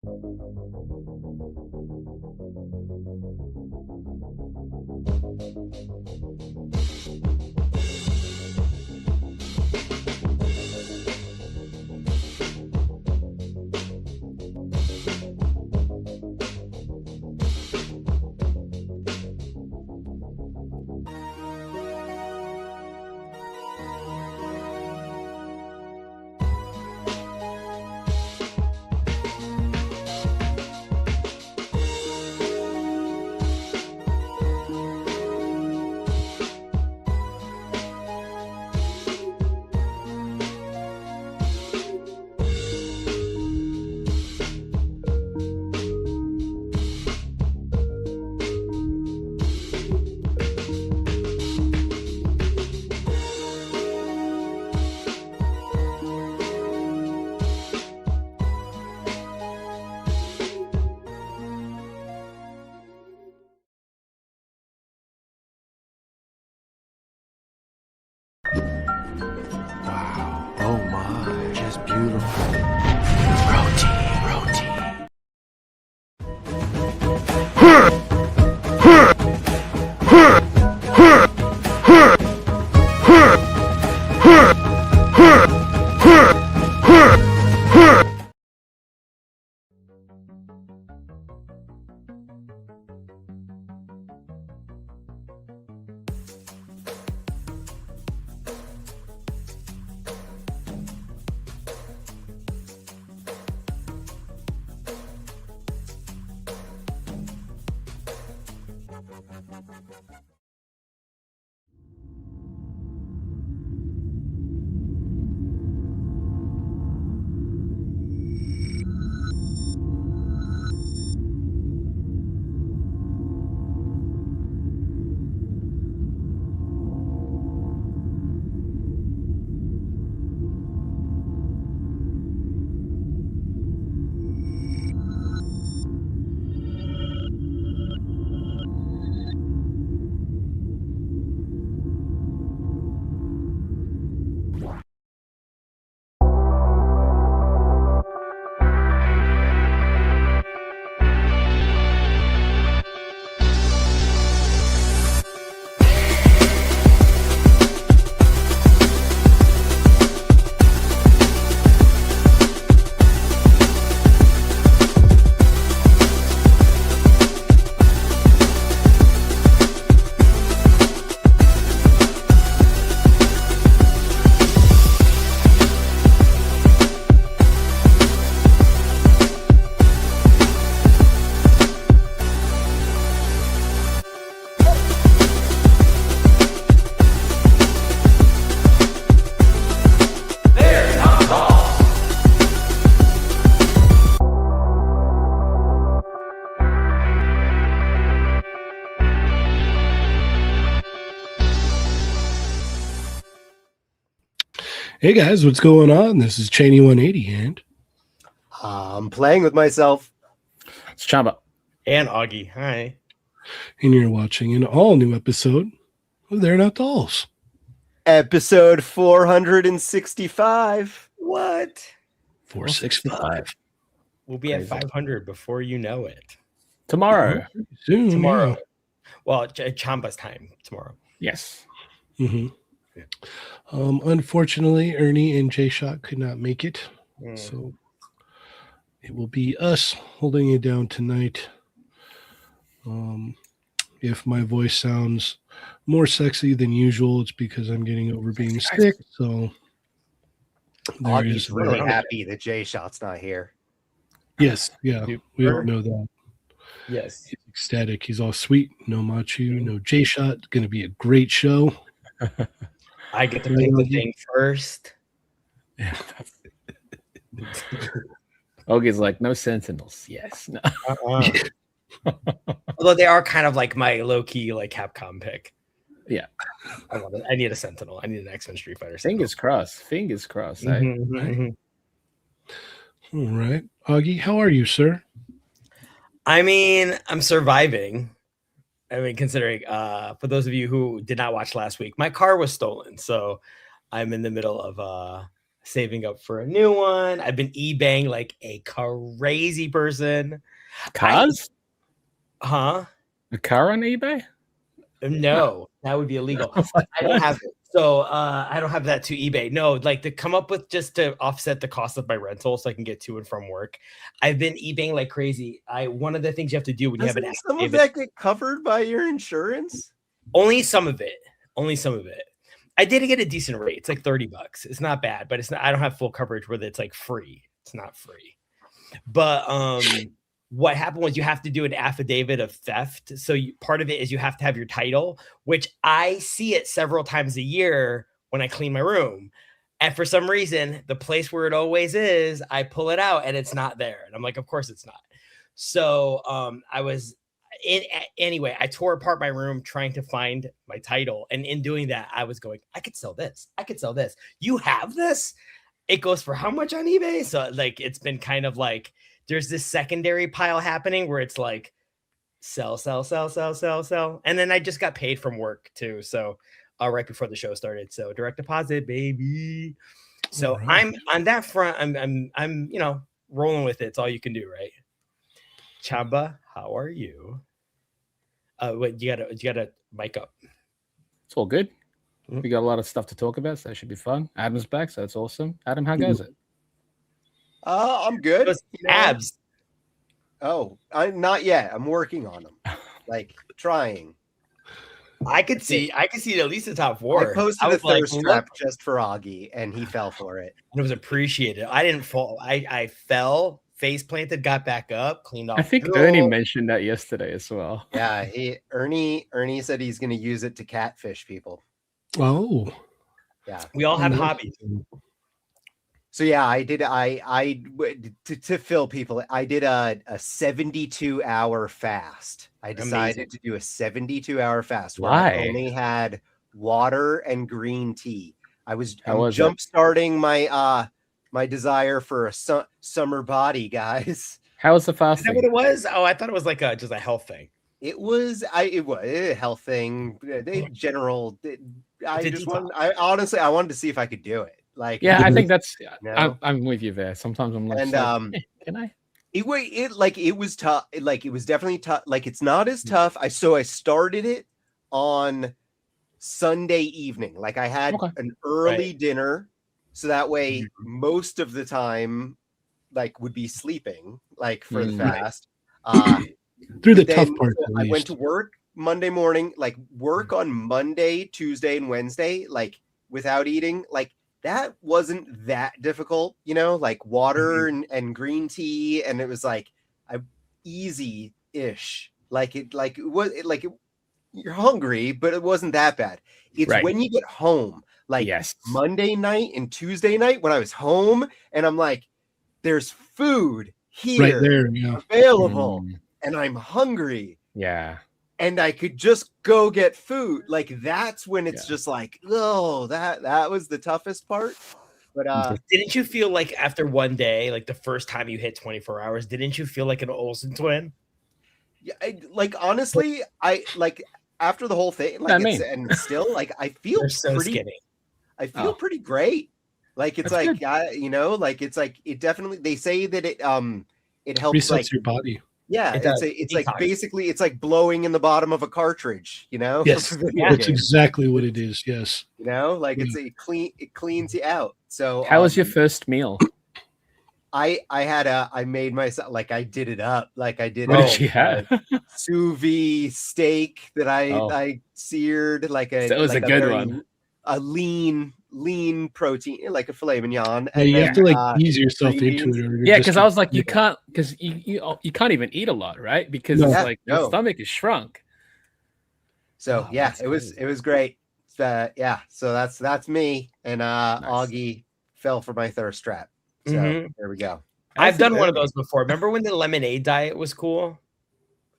Wow. Oh my. Just beautiful. Roti. Hey guys, what's going on? This is Cheney 180 and I'm playing with myself. It's Chamba. And Augie. Hi. and you're watching an all new episode of They're Not Dolls. Episode 465. What? 465. We'll be at 500 before you know it. Tomorrow. Soon. Tomorrow. Well, Chamba's time tomorrow. Yes. Yeah. Unfortunately, Ernie and Jshot could not make it. So it will be us holding it down tonight. If my voice sounds more sexy than usual, it's because I'm getting over being sick. So Augie's really happy that Jshot's not here. Yes, yeah, we all know that. Yes. He's ecstatic. He's all sweet. No Machu, no Jshot. Going to be a great show. I get to pick the thing first. Yeah. Augie's like, no Sentinels. Yes. No. Although they are kind of like my low-key like Capcom pick. Yeah. I need a Sentinel. I need an X-Men Street Fighter. Fingers crossed. Fingers crossed. Eh? All right. Augie, how are you, sir? I mean, I'm surviving. I mean, considering for those of you who did not watch last week, my car was stolen. So I'm in the middle of saving up for a new one. I've been eBaying like a crazy person. Cars? Huh? A car on eBay? No, that would be illegal. I don't have it. So I don't have that to eBay. No, like to come up with just to offset the cost of my rental so I can get to and from work. I've been eBaying like crazy. One of the things you have to do when you have an Doesn't some of that get covered by your insurance? only some of it. Only some of it. I did get a decent rate. It's like $30. It's not bad, but it's not. I don't have full coverage where it's like free. It's not free. But what happened was you have to do an affidavit of theft. So part of it is you have to have your title, which I see it several times a year when I clean my room. And for some reason, the place where it always is, I pull it out and it's not there. And I'm like, of course it's not. So anyway, I tore apart my room trying to find my title. And in doing that, I was going, I could sell this. I could sell this. You have this? It goes for how much on eBay? So like, it's been kind of like, there's this secondary pile happening where it's like sell. And then I just got paid from work too. So right before the show started. So direct deposit, baby. So right. I'm on that front. I'm rolling with it. It's all you can do, right? Chamba, how are you? Wait, you gotta mic up. It's all good. We got a lot of stuff to talk about, so that should be fun. Adam's back, so that's awesome. Adam, how goes it? I'm good. Abs. Oh, I'm not yet. I'm working on them. Like trying. I could see at least the top 4. I posted a thirst trap just for Augie, and he fell for it. And it was appreciated. I didn't fall. I fell, face planted, got back up, cleaned off. I think Ernie mentioned that yesterday as well. Yeah, Ernie said he's going to use it to catfish people. Oh, yeah. We all have hobbies. So yeah, I did. To fill people, I did a 72-hour fast. I decided to do a 72-hour fast. Where Why? I only had water and green tea. I'm jump starting my my desire for a summer body, guys. How was the fasting? Is that what it was? Oh, I thought it was like just a health thing. It was a health thing. Honestly, I wanted to see if I could do it. Like, yeah, I think that's. I'm with you there. Sometimes I'm like, can I? It was tough. It was definitely tough. Like, it's not as tough. I started it on Sunday evening. Like, I had an early dinner, so that way most of the time, like, would be sleeping, like for the fast. Through the tough part. I went to work Monday morning, like work on Monday, Tuesday, and Wednesday, like without eating. Like, that wasn't that difficult, like water and green tea, and it was like easy-ish. You're hungry, but it wasn't that bad. It's when you get home, like Monday night and Tuesday night when I was home, and I'm like, there's food here right there, available, and I'm hungry. Yeah. And I could just go get food. Like, that's when it's just like, oh, that was the toughest part. But didn't you feel like after one day, like the first time you hit 24 hours, didn't you feel like an Olsen twin? Yeah, honestly, I like after the whole thing, like, and still, like, I feel pretty skinny. I feel pretty great. Like, it's that's like, like, it's like, it definitely, they say that it helps resets your body. Yeah, it's like basically it's like blowing in the bottom of a cartridge, Yes, that's exactly what it is. Yes, like it cleans you out. So how was your first meal? I made myself, like, I did it up, like I did. What did you have? Sous vide steak that I seared, like a. That was a good one. A lean protein, like a filet mignon. And you have to like ease yourself into it. Yeah, because I was like, you can't, because you can't even eat a lot, right? Because it's like your stomach is shrunk. So it was great. So that's me, and Augie fell for my thirst trap. So there we go. I've done one of those before. Remember when the lemonade diet was cool?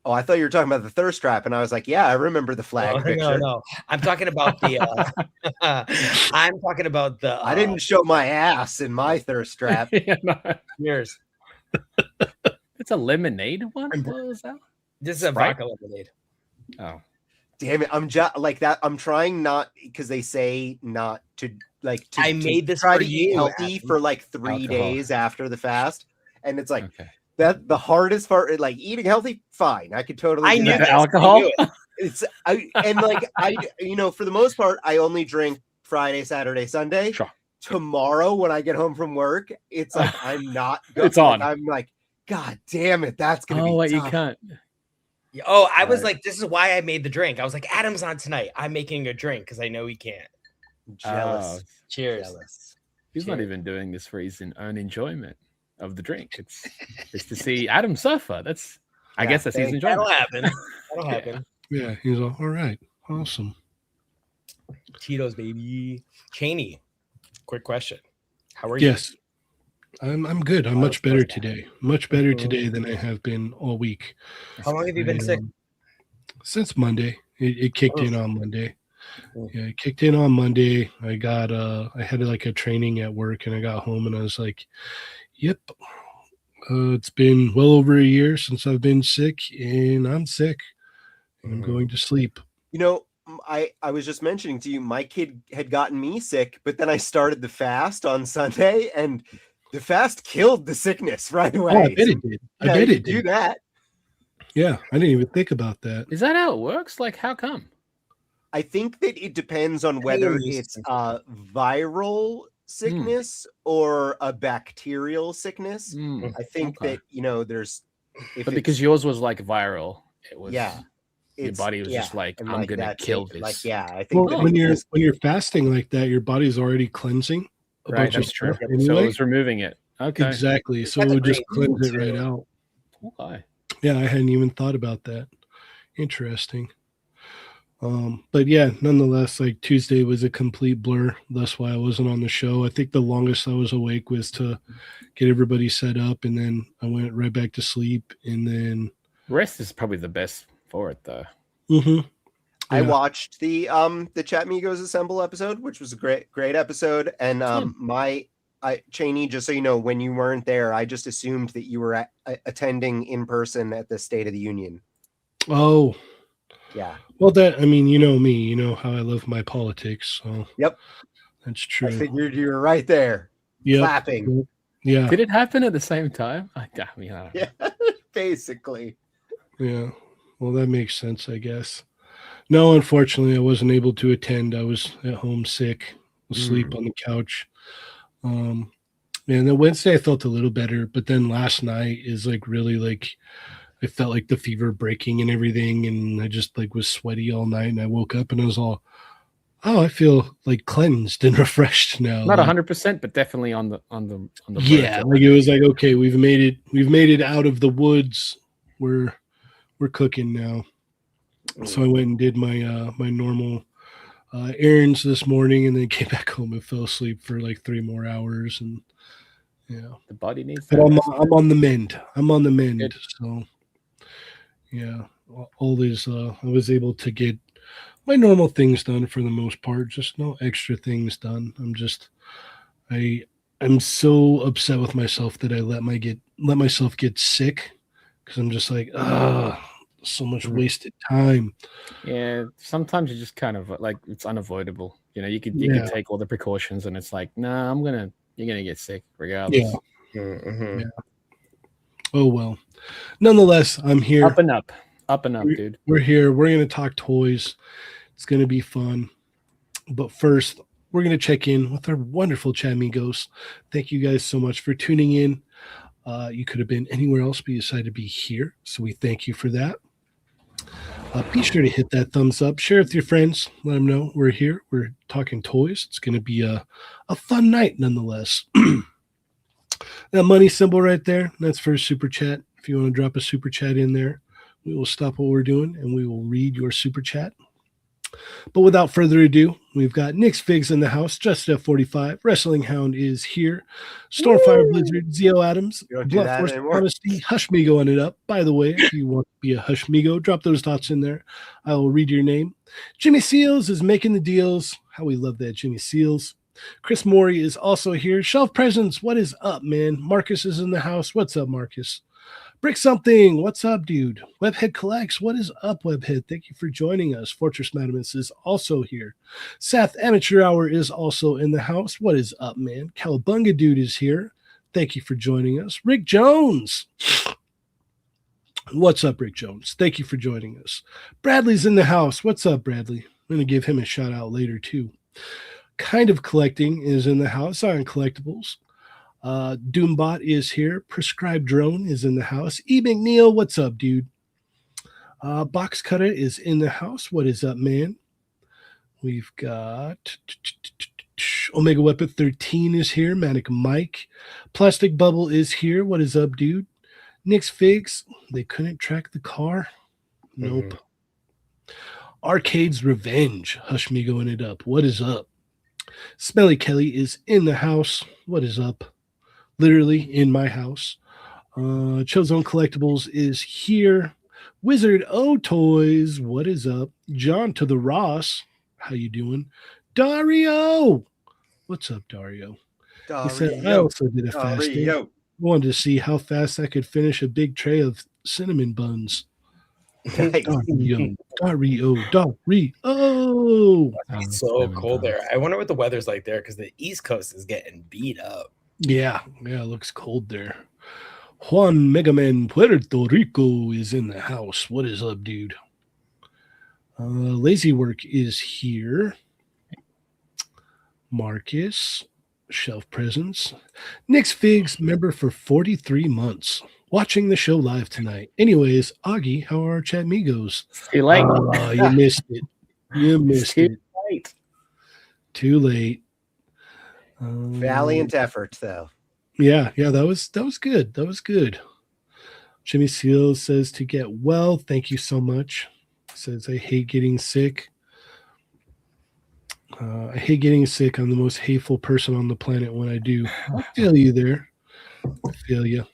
Oh, I thought you were talking about the thirst trap, and I was like, yeah, I remember the flag picture. No. I'm talking about the I didn't show my ass in my thirst trap. Yours. It's a lemonade one? What was that? This is a vodka lemonade. Oh. Damn it. I'm just like that. I'm trying not because they say not to like to, I to made this try for to eat you, healthy Adam. for like 3 Alcohol. days after the fast. And it's like Okay. that the hardest part, like eating healthy, fine. I could totally I do knew that. this. Alcohol? I knew it. It's for the most part, I only drink Friday, Saturday, Sunday. Sure. Tomorrow when I get home from work, it's like I'm not good. It's on. I'm like, God damn it, that's gonna be wait, tough. you can't. Oh, I was Right. like, this is why I made the drink. I was like, Adam's on tonight. I'm making a drink because I know he can't. Jealous. Cheers. Jealous. He's not even doing this for his own enjoyment of the drink. It's to see Adam suffer. I guess that's his enjoyment. That'll happen. That'll happen. Yeah, he's all right. Awesome. Tito's baby. Cheney, quick question. How are you? Yes, I'm good. I'm much better today. Much better today than I have been all week. How long have you been sick? Since Monday. It kicked in on Monday. Yeah, it kicked in on Monday. I had like a training at work, and I got home and I was like, yep. It's been well over a year since I've been sick, and I'm sick. I'm going to sleep. You know, I was just mentioning to you, my kid had gotten me sick, but then I started the fast on Sunday, and the fast killed the sickness right away. Oh, I bet it did. I bet it do did. that. Yeah, I didn't even think about that. Is that how it works? Like, how come? I think that it depends on whether it's a viral sickness or a bacterial sickness. I think that there's because yours was like viral, it was your body was just like, and I'm gonna kill it. this. Like, I think Well, when you're fasting like that, your body's already cleansing a bunch of that's true. stuff So anyway. it was removing it. Okay. Exactly. So it That's would just great cleanse it news, right out. Why? Yeah, I hadn't even thought about that. Interesting. But yeah, nonetheless, like Tuesday was a complete blur. That's why I wasn't on the show. I think the longest I was awake was to get everybody set up, and then I went right back to sleep. And then Rest is probably the best for it, though. I watched the Chat Migos Assemble episode, which was a great episode. And Cheney, just so you know, when you weren't there, I just assumed that you were attending in person at the State of the Union. Oh, yeah. Well, I mean, you know me, you know how I love my politics. So yep, that's true. I figured you were right there, clapping. Yeah. Did it happen at the same time? Yeah, basically. Yeah. Well, that makes sense, I guess. No, unfortunately, I wasn't able to attend. I was at home sick, asleep on the couch. And then Wednesday I felt a little better, but then last night is like really like I felt like the fever breaking and everything, and I just like was sweaty all night, and I woke up and I was all, I feel like cleansed and refreshed now. Not like, 100%, but definitely on the yeah, like it was like, okay, we've made it out of the woods. We're cooking now. So I went and did my my normal errands this morning, and then came back home and fell asleep for like 3 more hours. And the body needs but that. I'm on the mend. I'm on the mend. Good. So yeah, all these I was able to get my normal things done for the most part, just no extra things done. I'm so upset with myself that I let myself get sick, because I'm just like, so much wasted time. Yeah, sometimes you just kind of like, it's unavoidable. You could take all the precautions, and it's like, nah, you're gonna get sick regardless. Yeah. Oh well. Nonetheless, I'm here. Up and up, dude. We're here. We're gonna talk toys. It's gonna be fun. But first, we're gonna check in with our wonderful Chamigos. Thank you guys so much for tuning in. You could have been anywhere else, but you decided to be here, so we thank you for that. Be sure to hit that thumbs up, share it with your friends, let them know we're here. We're talking toys. It's going to be a fun night nonetheless. That money symbol right there, that's for a super chat. If you want to drop a super chat in there, we will stop what we're doing and we will read your super chat. But without further ado, we've got Nick's Figs in the house, Just F45, Wrestling Hound is here, Stormfire Blizzard, Zio Adams, Blunt Force Honesty, Hushmigo on it up. By the way, if you want to be a Hushmigo, drop those thoughts in there. I will read your name. Jimmy Seals is making the deals. How we love that, Jimmy Seals. Chris Morey is also here. Shelf Presence, what is up, man? Marcus is in the house. What's up, Marcus? Brick something. What's up, dude? Webhead collects. What is up, Webhead? Thank you for joining us. Fortress Madamus is also here. Seth Amateur Hour is also in the house. What is up, man? Cowabunga Dude is here. Thank you for joining us. Rick Jones. What's up, Rick Jones? Thank you for joining us. Bradley's in the house. What's up, Bradley? I'm going to give him a shout out later, too. Kind of Collecting is in the house on collectibles. Doombot is here. Prescribed Drone is in the house. E. McNeil, what's up, dude? Box Cutter is in the house. What is up, man? We've got Omega Weapon 13 is here. Manic Mike. Plastic Bubble is here. What is up, dude? Nick's Figs. They couldn't track the car. Nope. Arcade's Revenge. Hush me going it up. What is up? Smelly Kelly is in the house. What is up? Literally in my house. Chillzone Collectibles is here. Wizard O Toys. What is up? John to the Ross. How you doing? Dario. What's up, Dario? He said, I also did a fast day. Wanted to see how fast I could finish a big tray of cinnamon buns. Nice. Dario. It's so cold there. I wonder what the weather's like there because the East Coast is getting beat up. Yeah, it looks cold there. Juan Megaman Puerto Rico is in the house. What is up, dude? Lazy Work is here. Marcus, Shelf Presence. Nick's Figs, member for 43 months. Watching the show live tonight. Anyways, Augie, how are our chat migos? Too late. You missed it. You missed it. Late. Too late. Valiant effort, though. Yeah, that was good. That was good. Jimmy Seals says to get well. Thank you so much. Says I hate getting sick. I hate getting sick. I'm the most hateful person on the planet when I do. I feel you there. I feel you.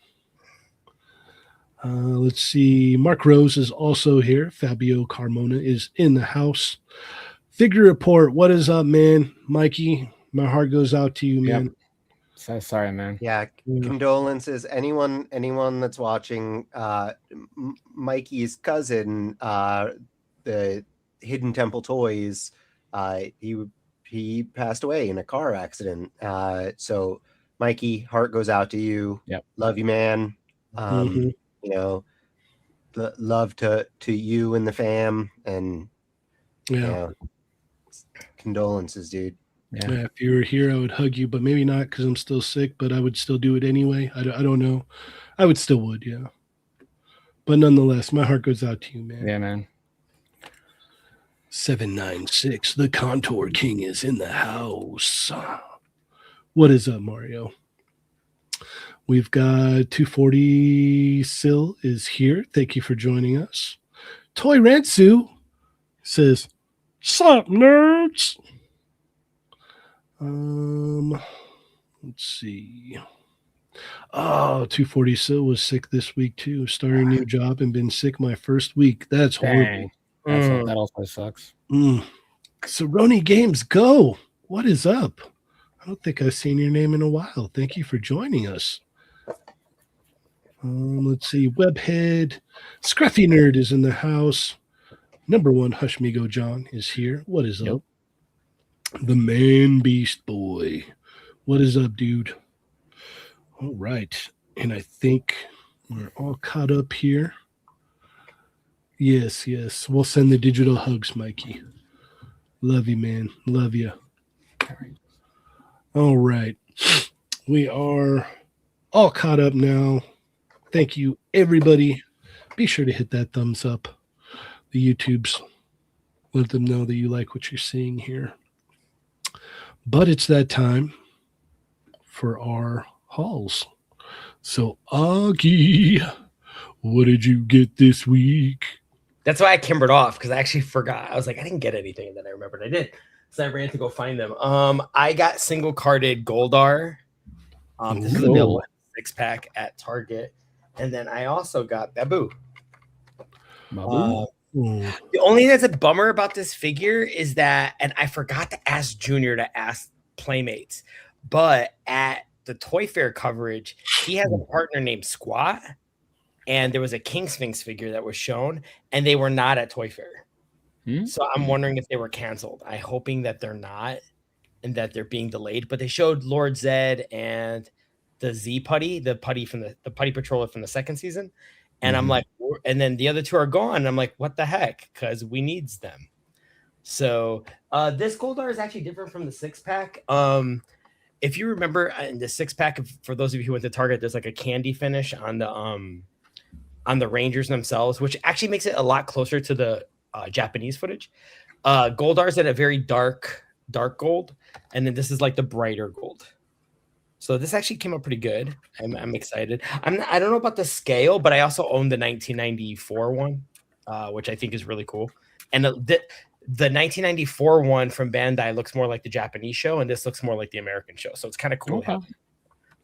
Let's see. Mark Rose is also here. Fabio Carmona is in the house. Figure Report. What is up, man? Mikey, my heart goes out to you, man. Yep. So sorry, man. Yeah, condolences. Anyone that's watching, Mikey's cousin, the Hidden Temple Toys, he passed away in a car accident. So Mikey, heart goes out to you. Yep. Love you, man. You know, love to you and the fam, and you know, condolences, dude. Yeah, if you were here, I would hug you, but maybe not because I'm still sick, but I would still do it anyway. I don't know. I would still would, yeah. But nonetheless, my heart goes out to you, man. Yeah, man. 796, the Contour King is in the house. What is up, Mario? We've got 240 Sil is here. Thank you for joining us. Toy Rantsu says, "Sup, nerds?" Let's see. Oh, 240 Sil was sick this week too. Starting a new job and been sick my first week. That's horrible. That also sucks. Cerrone Games, go. What is up? I don't think I've seen your name in a while. Thank you for joining us. Let's see. Webhead. Scruffy Nerd is in the house. Number one, Hush Me Go John is here. What is up? The Man Beast Boy. What is up, dude? All right. And I think we're all caught up here. Yes. We'll send the digital hugs, Mikey. Love you, man. Love you. All right. We are all caught up now. Thank you, everybody. Be sure to hit that thumbs up. The YouTubes. Let them know that you like what you're seeing here. But it's that time for our hauls. So, Augie, what did you get this week? That's why I kimbered off, because I actually forgot. I was like, I didn't get anything, and then I remembered I did. So I ran to go find them. I got single carded Goldar. This is available in 6-pack at Target. And then I also got Babu. The only thing that's a bummer about this figure is that, and I forgot to ask Junior to ask Playmates, but at the Toy Fair coverage, he has a partner named Squat. and there was a King Sphinx figure that was shown, and they were not at Toy Fair. So I'm wondering if they were canceled. I'm hoping that they're not, and that they're being delayed. But they showed Lord Zed and the Z Putty, the Putty from the Putty Patroller from the second season, and I'm like, and then the other two are gone. And I'm like, what the heck? Because we needs them. So this Goldar is actually different from the 6-pack. If you remember in the 6-pack, for those of you who went to Target, there's like a candy finish on the Rangers themselves, which actually makes it a lot closer to the Japanese footage. Goldar's at a very dark gold, and then this is like the brighter gold. So this actually came out pretty good. I'm excited. I don't know about the scale, but I also own the 1994 one, which I think is really cool. And the 1994 one from Bandai looks more like the Japanese show, and this looks more like the American show. So it's kind of cool.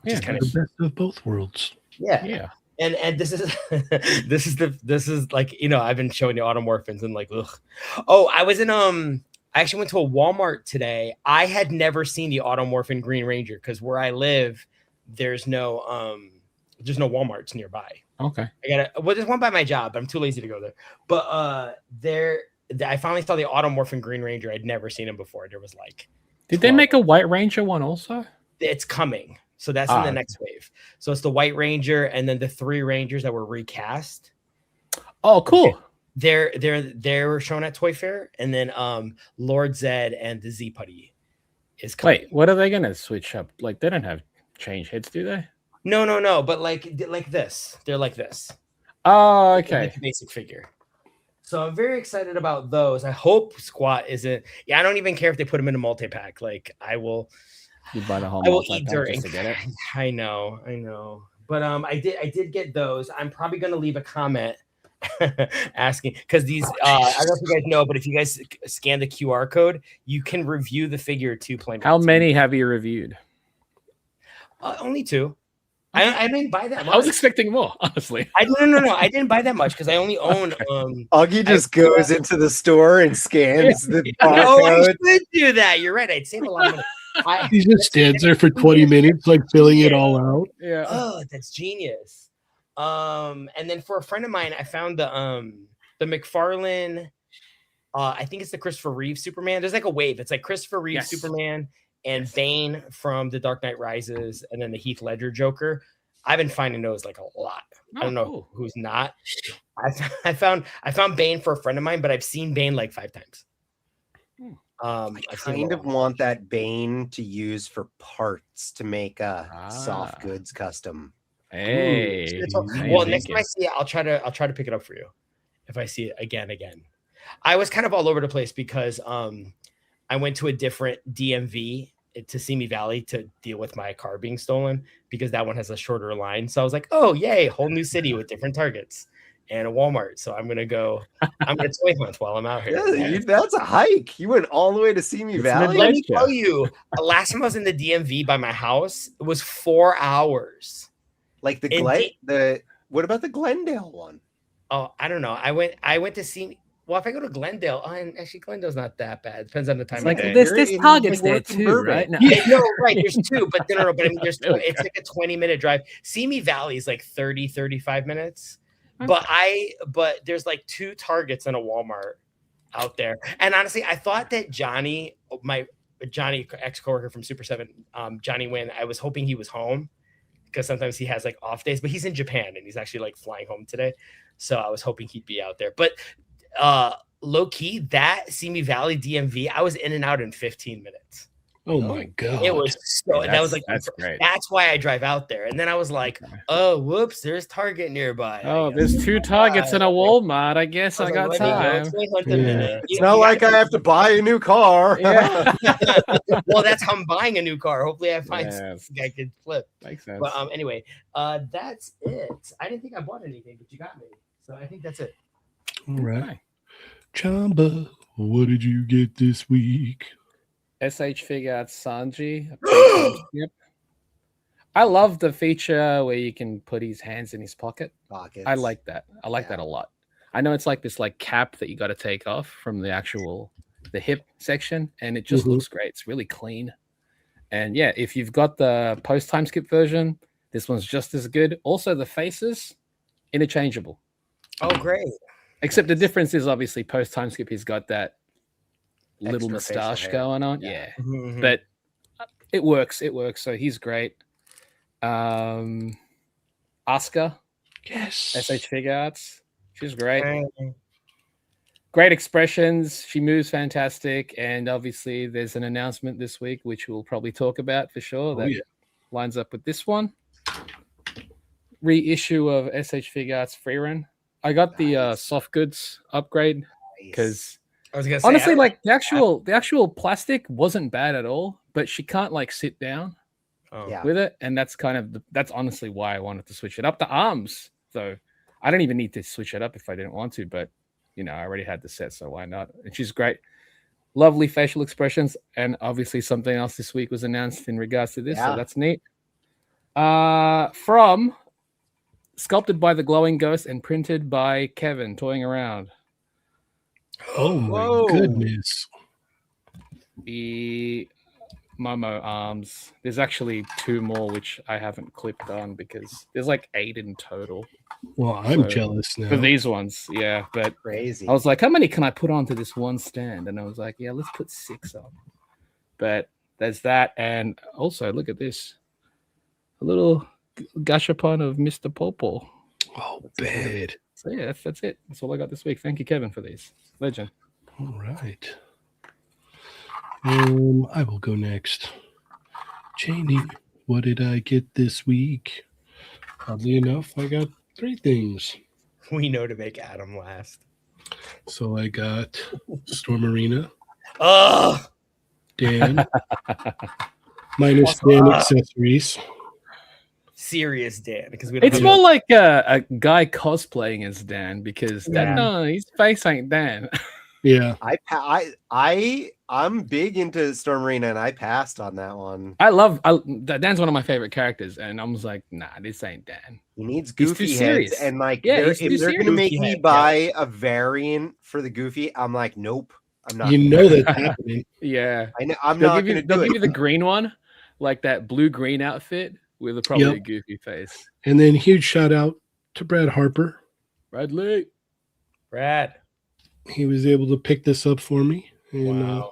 Yeah, kind of the best of both worlds. Yeah. And this is like, you know, I've been showing the Automorphins and like, ugh. Oh, I was in I actually went to a Walmart today. I had never seen the Automorphin Green Ranger because where I live, there's no Walmarts nearby. Okay. There's one by my job, but I'm too lazy to go there. But I finally saw the Automorphin Green Ranger. I'd never seen him before. There was like, did they make a White Ranger one also? It's coming. So that's in the next wave. So it's the White Ranger and then the 3 Rangers that were recast. Oh, cool. They're shown at Toy Fair, and then Lord Zed and the Z Putty is coming. Wait, what are they gonna switch up? Like they don't have change heads, do they? No. But like this, they're like this. Oh, okay. Like a basic figure. So I'm very excited about those. I hope Squat isn't. Yeah, I don't even care if they put them in a multi-pack. Like I will. You buy the whole I will eat multi-pack during. just to get it. I know. But I did get those. I'm probably gonna leave a comment asking because these I don't know if you guys know, but if you guys scan the QR code, you can review the figure to play. How many have you reviewed? Only 2. I didn't buy that much. I was expecting more, honestly. No. I didn't buy that much because I only own. Augie just goes into the store and scans the No, I barcode. should do that. You're right. I'd save a lot of money. He just stands there for 20 minutes, like filling it all out. Yeah. Oh, that's genius. And then for a friend of mine, I found the McFarlane. I think it's the Christopher Reeve Superman. There's like a wave. It's like Christopher Reeve Superman and Bane from The Dark Knight Rises, and then the Heath Ledger Joker. I've been finding those like a lot. I don't know who's not. I found Bane for a friend of mine, but I've seen Bane like 5 times. I kind of want that Bane to use for parts to make a soft goods custom. Hey. Well, next time I see it, I'll try to pick it up for you. If I see it again. I was kind of all over the place because I went to a different DMV to Simi Valley to deal with my car being stolen because that one has a shorter line. So I was like, oh yay, whole new city with different Targets and a Walmart. So I'm gonna toy hunt while I'm out here. Yeah, that's a hike. You went all the way to Simi Valley. Let me tell you, last time I was in the DMV by my house, it was 4 hours. Like what about the Glendale one? Oh, I don't know. I went to see. Well, if I go to Glendale, and actually Glendale's not that bad. Depends on the time. Like of day. there's Targets there too, right? No, right. There's 2, but no. But I mean, there's 2. It's like a 20-minute drive. Simi Valley is like 35 minutes. Okay. But there's like 2 Targets and a Walmart out there. And honestly, I thought that Johnny, ex-coworker from Super 7, Johnny Wynn, I was hoping he was home because sometimes he has like off days, but he's in Japan and he's actually like flying home today. So I was hoping he'd be out there. But low key, that Simi Valley DMV, I was in and out in 15 minutes. Oh my god! It was so. That was like that's great. That's why I drive out there. And then I was like, oh, whoops, there's Target nearby. Oh, there's 2 Targets in a Walmart. I guess I got time. It's not like I have to buy a new car. Yeah. Well, that's how I'm buying a new car. Hopefully, I find something I can flip. Makes sense. But anyway, that's it. I didn't think I bought anything, but you got me. So I think that's it. All right, Chamba, what did you get this week? SH Figure Sanji. I love the feature where you can put his hands in his pockets. I like that. I like that a lot. I know it's like this like cap that you got to take off from the hip section, and it just looks great. It's really clean. And yeah, if you've got the post time skip version, this one's just as good. Also, the faces interchangeable. Oh, great. Except the difference is obviously post time skip, he's got that little Extra facial moustache hair. going on. Yeah. Yeah. Mhm. But it works. It works. So he's great. Asuka, Yes. SH Figure Arts. She's great. Okay. Great expressions. She moves fantastic. And obviously, there's an announcement this week, which we'll probably talk about for sure. That lines up with this one. Reissue of SH Figure Arts Free Run. I got the soft goods upgrade because I was gonna say, honestly, like the actual plastic wasn't bad at all, but she can't like sit down with it, and that's kind of that's honestly why I wanted to switch it up. The arms, though, I don't even need to switch it up if I didn't want to, but you know, I already had the set, so why not? And she's great, lovely facial expressions, and obviously something else this week was announced in regards to this, so that's neat. From sculpted by the Glowing Ghost and printed by Kevin, toying around. Oh my goodness. The Momo arms. There's actually 2 more which I haven't clipped on because there's like 8 in total. Well, I'm jealous now. For these ones, yeah. But crazy. I was like, how many can I put onto this one stand? And I was like, yeah, let's put 6 on. But there's that, and also look at this. A little gashapon of Mr. Popo. Oh, bad. So yeah, that's it. That's all I got this week. Thank you, Kevin, for these. Legend. All right. I will go next. Janie, what did I get this week? Oddly enough, I got 3 things. We know to make Adam last. So I got Storm Arena. Oh, Dan. Minus Dan accessories. serious Dan, because it's more like a guy cosplaying as Dan because his face ain't Dan. Yeah, I'm big into Storm Arena, and I passed on that one. Dan's one of my favorite characters, and I was like, nah, this ain't Dan. He needs goofy heads, serious. and like, Yeah, if they're gonna make me buy a variant for the goofy, I'm like, nope, I'm not. you know that's happening. Yeah, I know. I'm they'll not give you, gonna they'll do give it. you the green one, like that blue-green outfit with probably a goofy face. And then huge shout out to Brad Harper. Bradley. Brad. He was able to pick this up for me and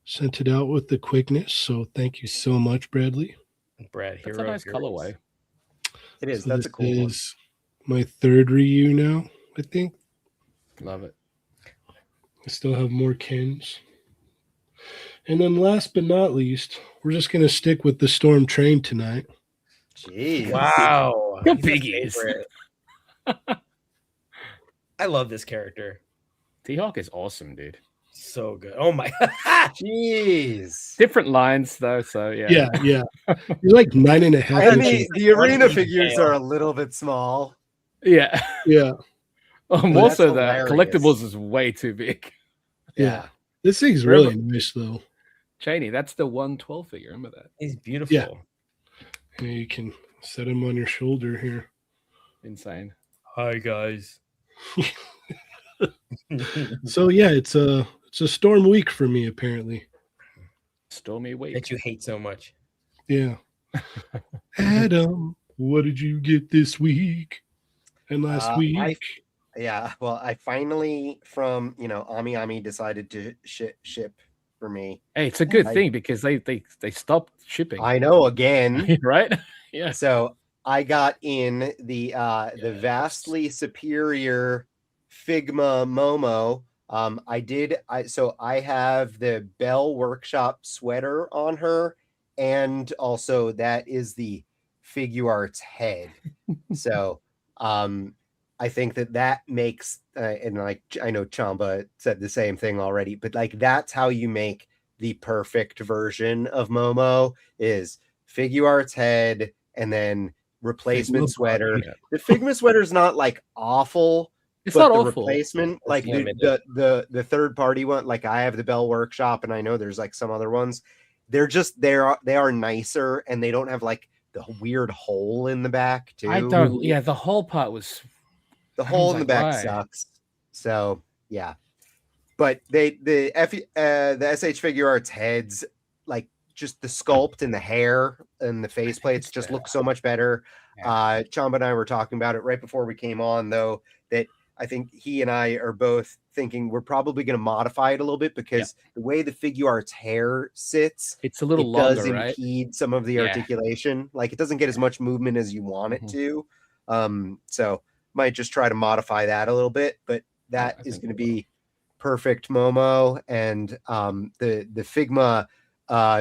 sent it out with the quickness. So thank you so much, Bradley. Brad, that's a nice colorway. It is. So That's a cool one. This is my 3rd Ryu now, I think. Love it. I still have more Kens. And then last but not least, we're just going to stick with the Storm Train tonight. Jeez. Wow. Go Biggies. I love this character. T-Hawk is awesome, dude. So good. Oh my. Jeez. Different lines, though, so yeah. Yeah. You're like 9.5 I mean, inches. the arena figures are a little bit small. Yeah. Yeah. Also, the hilarious. collectibles is way too big. Yeah. This thing's really nice, though. Cheney, that's the 112 figure. Remember that? He's beautiful. Yeah. And you can set him on your shoulder here. Insane. Hi, guys. So yeah, it's a storm week for me apparently. Stormy week that you hate so much. Yeah. Adam, what did you get this week and last week? Well, I finally from Ami Ami decided to ship for me. Hey, it's a good thing because they stopped shipping. I know, again. Right? Yeah. So I got in the vastly superior Figma Momo. I have the Bell Workshop sweater on her, and also that is the Figuarts head. So I think that makes and like I know Chamba said the same thing already, but like that's how you make the perfect version of Momo is Figuarts head and then replacement sweater. The Figma sweater is not like awful. It's but not the awful. Replacement, like the third party one, like I have the Bell Workshop, and I know there's like some other ones. They're just they are nicer, and they don't have like the weird hole in the back too. I don't. Yeah, the whole part was. The hole in the back sucks. So yeah, but the SH Figuarts heads, like just the sculpt and the hair and the face plates just look so much better. Yeah. Chamba and I were talking about it right before we came on, though, that I think he and I are both thinking we're probably going to modify it a little bit because the way the Figuart's hair sits, it's a little longer, does impede some of the articulation. Like it doesn't get as much movement as you want it to. So might just try to modify that a little bit, but that is going to be perfect Momo. And the Figma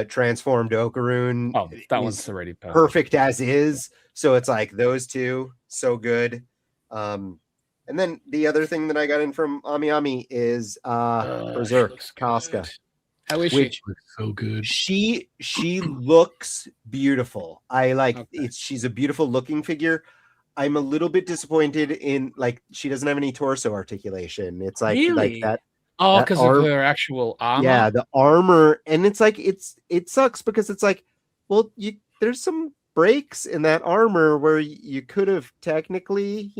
transformed Okaroon. Oh, that one's already perfect as is. So it's like those two, so good. And then the other thing that I got in from Ami is Berserk Casca. How is she? Looks so good. She looks beautiful. I like it. She's a beautiful looking figure. I'm a little bit disappointed in like she doesn't have any torso articulation. It's like like that. Oh, because of her actual armor. Yeah, the armor, and it's like it sucks because it's like, well, there's some breaks in that armor where you could have technically,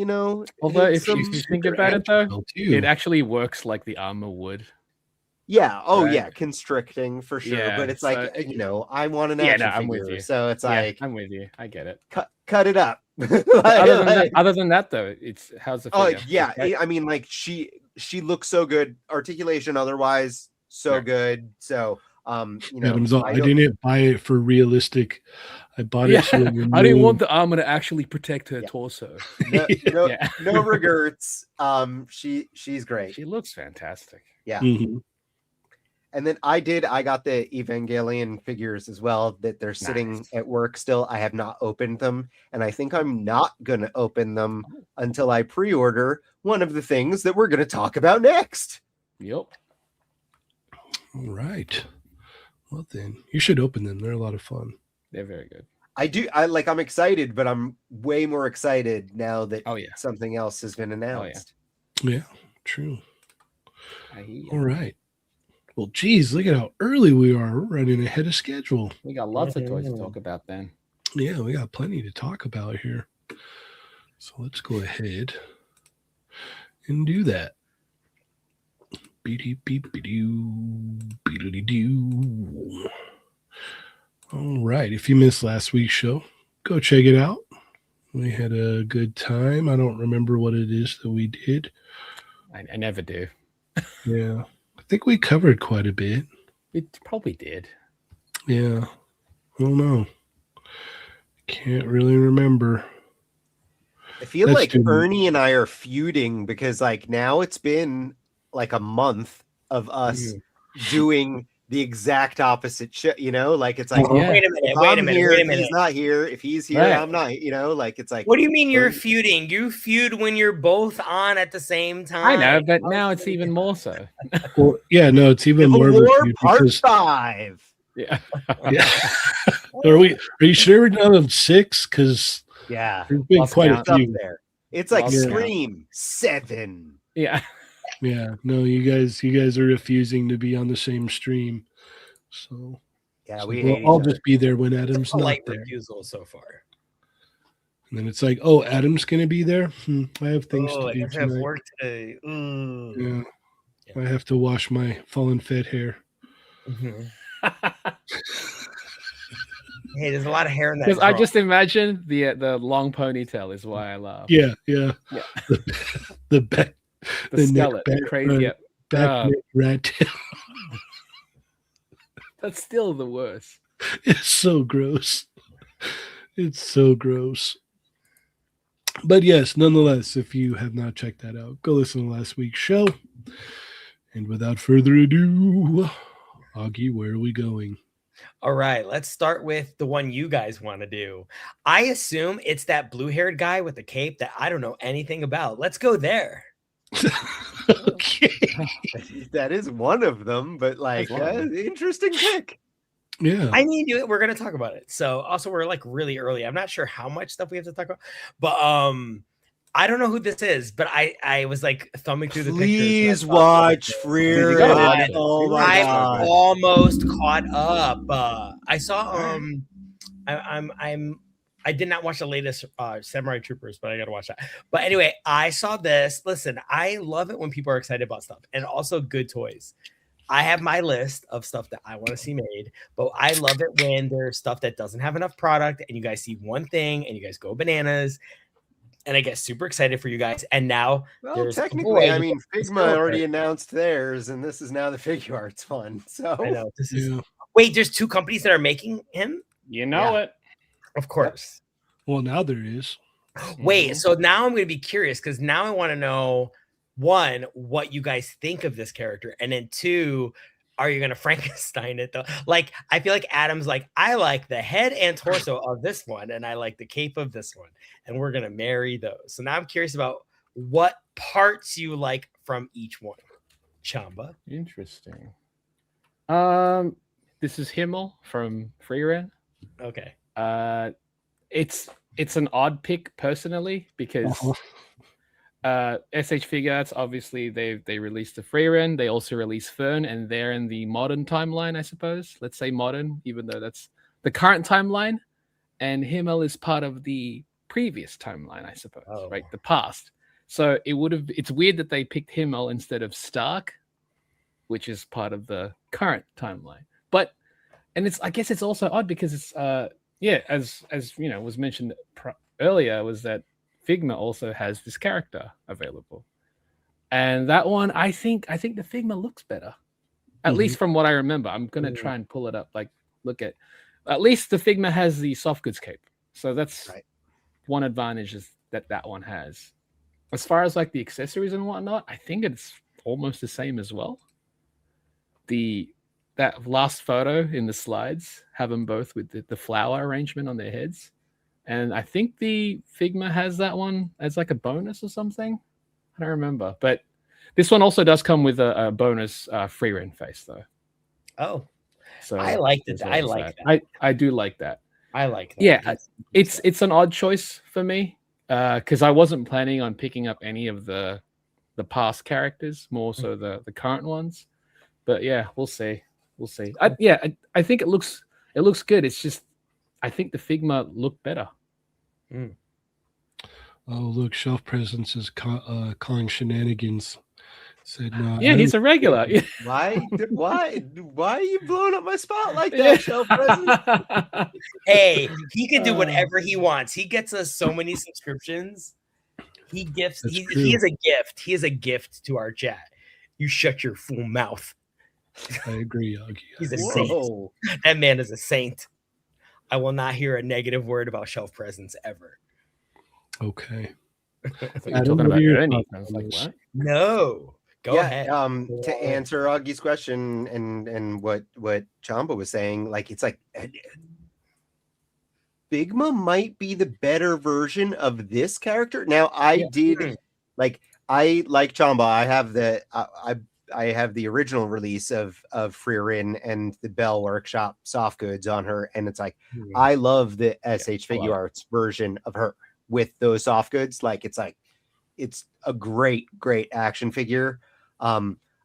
although if you think about it though, it actually works like the armor would. Yeah. Oh right? Yeah, constricting for sure. Yeah, but it's like I want an action figure. I'm with you. So it's like I'm with you. I get it. Cut it up. other than that though, it's how's the figure? Oh yeah, okay. I mean like she looks so good. Articulation otherwise so good. So Adam's I didn't buy it for realistic. I bought it. I didn't want the armor to actually protect her torso. No regrets. She's great. She looks fantastic. Yeah. Mm-hmm. And then I got the Evangelion figures as well that they're sitting at work still. I have not opened them, and I think I'm not going to open them until I pre-order one of the things that we're going to talk about next. Yep. All right. Well, then you should open them. They're a lot of fun. They're very good. I'm excited, but I'm way more excited now that something else has been announced. Yeah, true. All right. Well, geez, look at how early we are. We're running ahead of schedule. We got lots of toys to talk about then. Yeah, we got plenty to talk about here. So let's go ahead and do that. All right. If you missed last week's show, go check it out. We had a good time. I don't remember what it is that we did. I never do. Yeah. I think we covered quite a bit. We probably did. Yeah. I don't know. Can't really remember. I feel like Ernie and I are feuding because like now it's been like a month of us doing the exact opposite shit, like it's like wait a minute, he's not here. If he's here, I'm not, like it's like what do you mean you're feuding? You feud when you're both on at the same time. I know, but now it's even more so. Well, yeah, no, it's even more part 5. Yeah. Are you sure we're not on 6? Because there's been quite a few there. It's like Scream 7. Yeah. Yeah, no, you guys are refusing to be on the same stream, so I'll just be there when Adam's not there. Refusal so far. And then it's like, oh, Adam's gonna be there. I have things to do tonight. I have work today. Yeah, I have to wash my Fallen Fett hair. Mm-hmm. Hey, there's a lot of hair in that. Because I just imagine the long ponytail is why I laugh. Yeah. The back. The skeleton, crazy back neck rat tail. That's still the worst. It's so gross. It's so gross. But yes, nonetheless, if you have not checked that out, go listen to last week's show. And without further ado, Augie, where are we going? All right, let's start with the one you guys want to do. I assume it's that blue-haired guy with the cape that I don't know anything about. Let's go there. Okay, that is one of them, but like interesting pick. Yeah, I mean, we're gonna talk about it. So also we're like really early. I'm not sure how much stuff we have to talk about, but I don't know who this is, but I was like thumbing through the pictures. Please watch Freer. Oh my God. I'm almost caught up. I saw I did not watch the latest Samurai Troopers, but I got to watch that. But anyway, I saw this. Listen, I love it when people are excited about stuff and also good toys. I have my list of stuff that I want to see made, but I love it when there's stuff that doesn't have enough product and you guys see one thing and you guys go bananas. And I get super excited for you guys. And now, technically, I mean, Figma already announced theirs, and this is now the figure arts one. So I know this is. Wait, there's 2 companies that are making him. You know it, of course. Well, now there is. Wait, so now I'm going to be curious because now I want to know 1, what you guys think of this character, and then 2, are you going to Frankenstein it though? Like, I feel like Adam's like, I like the head and torso of this one, and I like the cape of this one, and we're going to marry those. So now I'm curious about what parts you like from each one. Chamba. Interesting. This is Himmel from Freeran. Okay. It's an odd pick personally because SH Figure Arts, obviously they released the Freeran, they also released Fern, and they're in the modern timeline, I suppose. Let's say modern, even though that's the current timeline. And Himmel is part of the previous timeline, I suppose, right? The past. So it's weird that they picked Himmel instead of Stark, which is part of the current timeline. But I guess it's also odd because it's as you know was mentioned earlier, was that Figma also has this character available, and that one I think the Figma looks better, at least from what I remember. I'm gonna try and pull it up. Like, look at least the Figma has the soft goods cape, so that's one advantage is that one has. As far as like the accessories and whatnot, I think it's almost the same as well. That last photo in the slides have them both with the flower arrangement on their heads. And I think the Figma has that one as like a bonus or something. I don't remember. But this one also does come with a bonus Freeran face, though. Oh. So I like that. I like that. I do like that. I like that. Yeah, it's an odd choice for me because I wasn't planning on picking up any of the past characters, more so the current ones. But yeah, we'll see. I think it looks good. It's just I think the Figma look better. Oh, look, Shelf Presence is calling shenanigans. Said no. Yeah, he's a regular. Why are you blowing up my spot like that, Shelf Presence? Hey, he can do whatever he wants. He gets us so many subscriptions. He is a gift. He is a gift to our chat. You shut your fool mouth. I agree, Augie. He's a saint. That man is a saint. I will not hear a negative word about Shelf Presence ever. Okay. I talking about anything. I was like, what? No. Go ahead. To answer Augie's question and what Chamba was saying, like it's like Figma might be the better version of this character. Now I like Chamba. I have the original release of Freeran and the Bell Workshop soft goods on her, and it's like I love the SH Figure Arts version of her with those soft goods. Like it's a great action figure.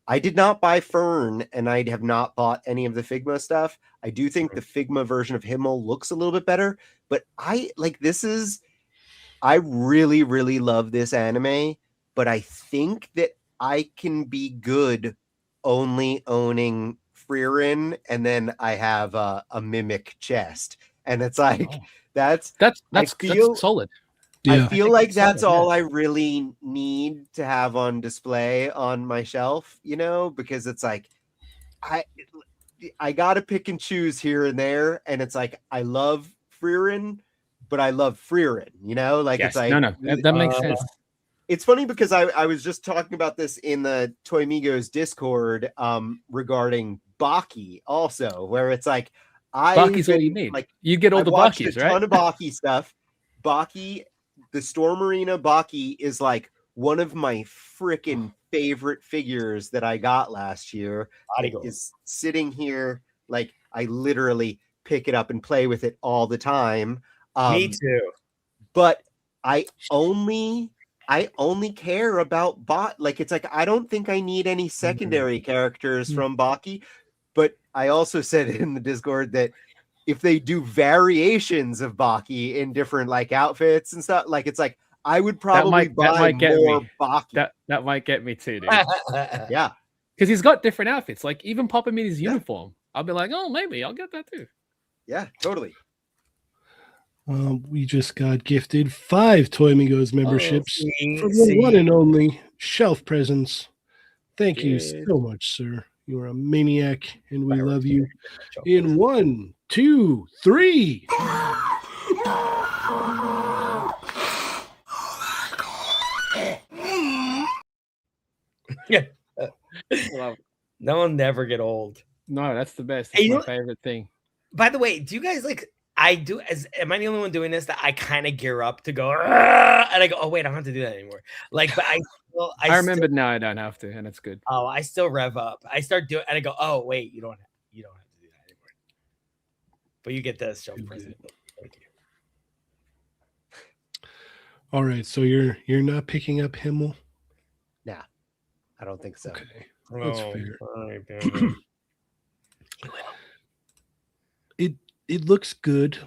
I did not buy Fern, and I have not bought any of the Figma stuff. I do think the Figma version of Himmel looks a little bit better, but I really, really love this anime, but I think that I can be good only owning Freeran, and then I have a mimic chest, and it's like that's solid. I feel like that's all I really need to have on display on my shelf, because it's like I gotta pick and choose here and there, and it's like I love Freeran, but I love Freeran, it's like that makes sense. It's funny because I was just talking about this in the Toy Migos Discord regarding Baki also, where it's like Baki's all you need. Like you get all the Bakis, right? A ton of Baki stuff. Baki, the Storm Arena Baki is like one of my freaking favorite figures that I got last year. It is sitting here, like I literally pick it up and play with it all the time. Me too. But I only care about like it's like I don't think I need any secondary characters from Baki, but I also said in the Discord that if they do variations of Baki in different like outfits and stuff, like it's like I would probably buy more Baki. That might get me too, dude. Yeah. Because he's got different outfits. Like even pop him in his uniform. I'll be like, oh, maybe I'll get that too. Yeah, totally. We just got gifted 5 Toy Amigos memberships from the one and only Shelf Presence. Thank you so much, sir. You are a maniac, and we love you. In 1, 2, 3. Yeah. That will never get old. No, that's the best. It's my favorite thing. By the way, do you guys like? Am I the only one doing this? That I kind of gear up to go, and I go, oh wait, I don't have to do that anymore. Like, but I remember now. I don't have to, and it's good. Oh, I still rev up. I start doing, and I go, oh wait, you don't have to do that anymore. But you get this show present. Thank you. All right, so you're not picking up Himmel? Nah, I don't think so. Okay, that's fair. It looks good,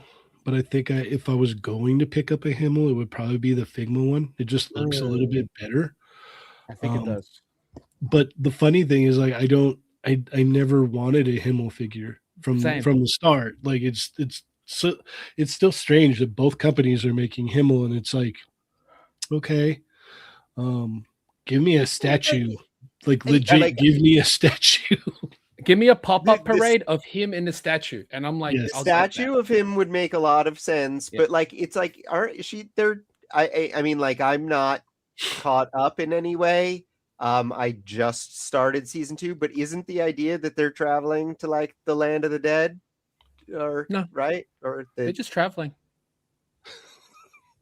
but I think if I was going to pick up a Himmel, it would probably be the Figma one. It just looks a little bit better. I think it does. But the funny thing is, like, I never wanted a Himmel figure from the start. Like, it's still strange that both companies are making Himmel, and it's like, okay, give me a statue. Like, legit, give me a statue. Give me a pop-up parade of him in the statue, and I'm like, yes. Statue of him would make a lot of sense, but like, it's like, I mean, like, I'm not caught up in any way. I just started season 2, but isn't the idea that they're traveling to like the land of the dead, or no, right? Or they're just traveling.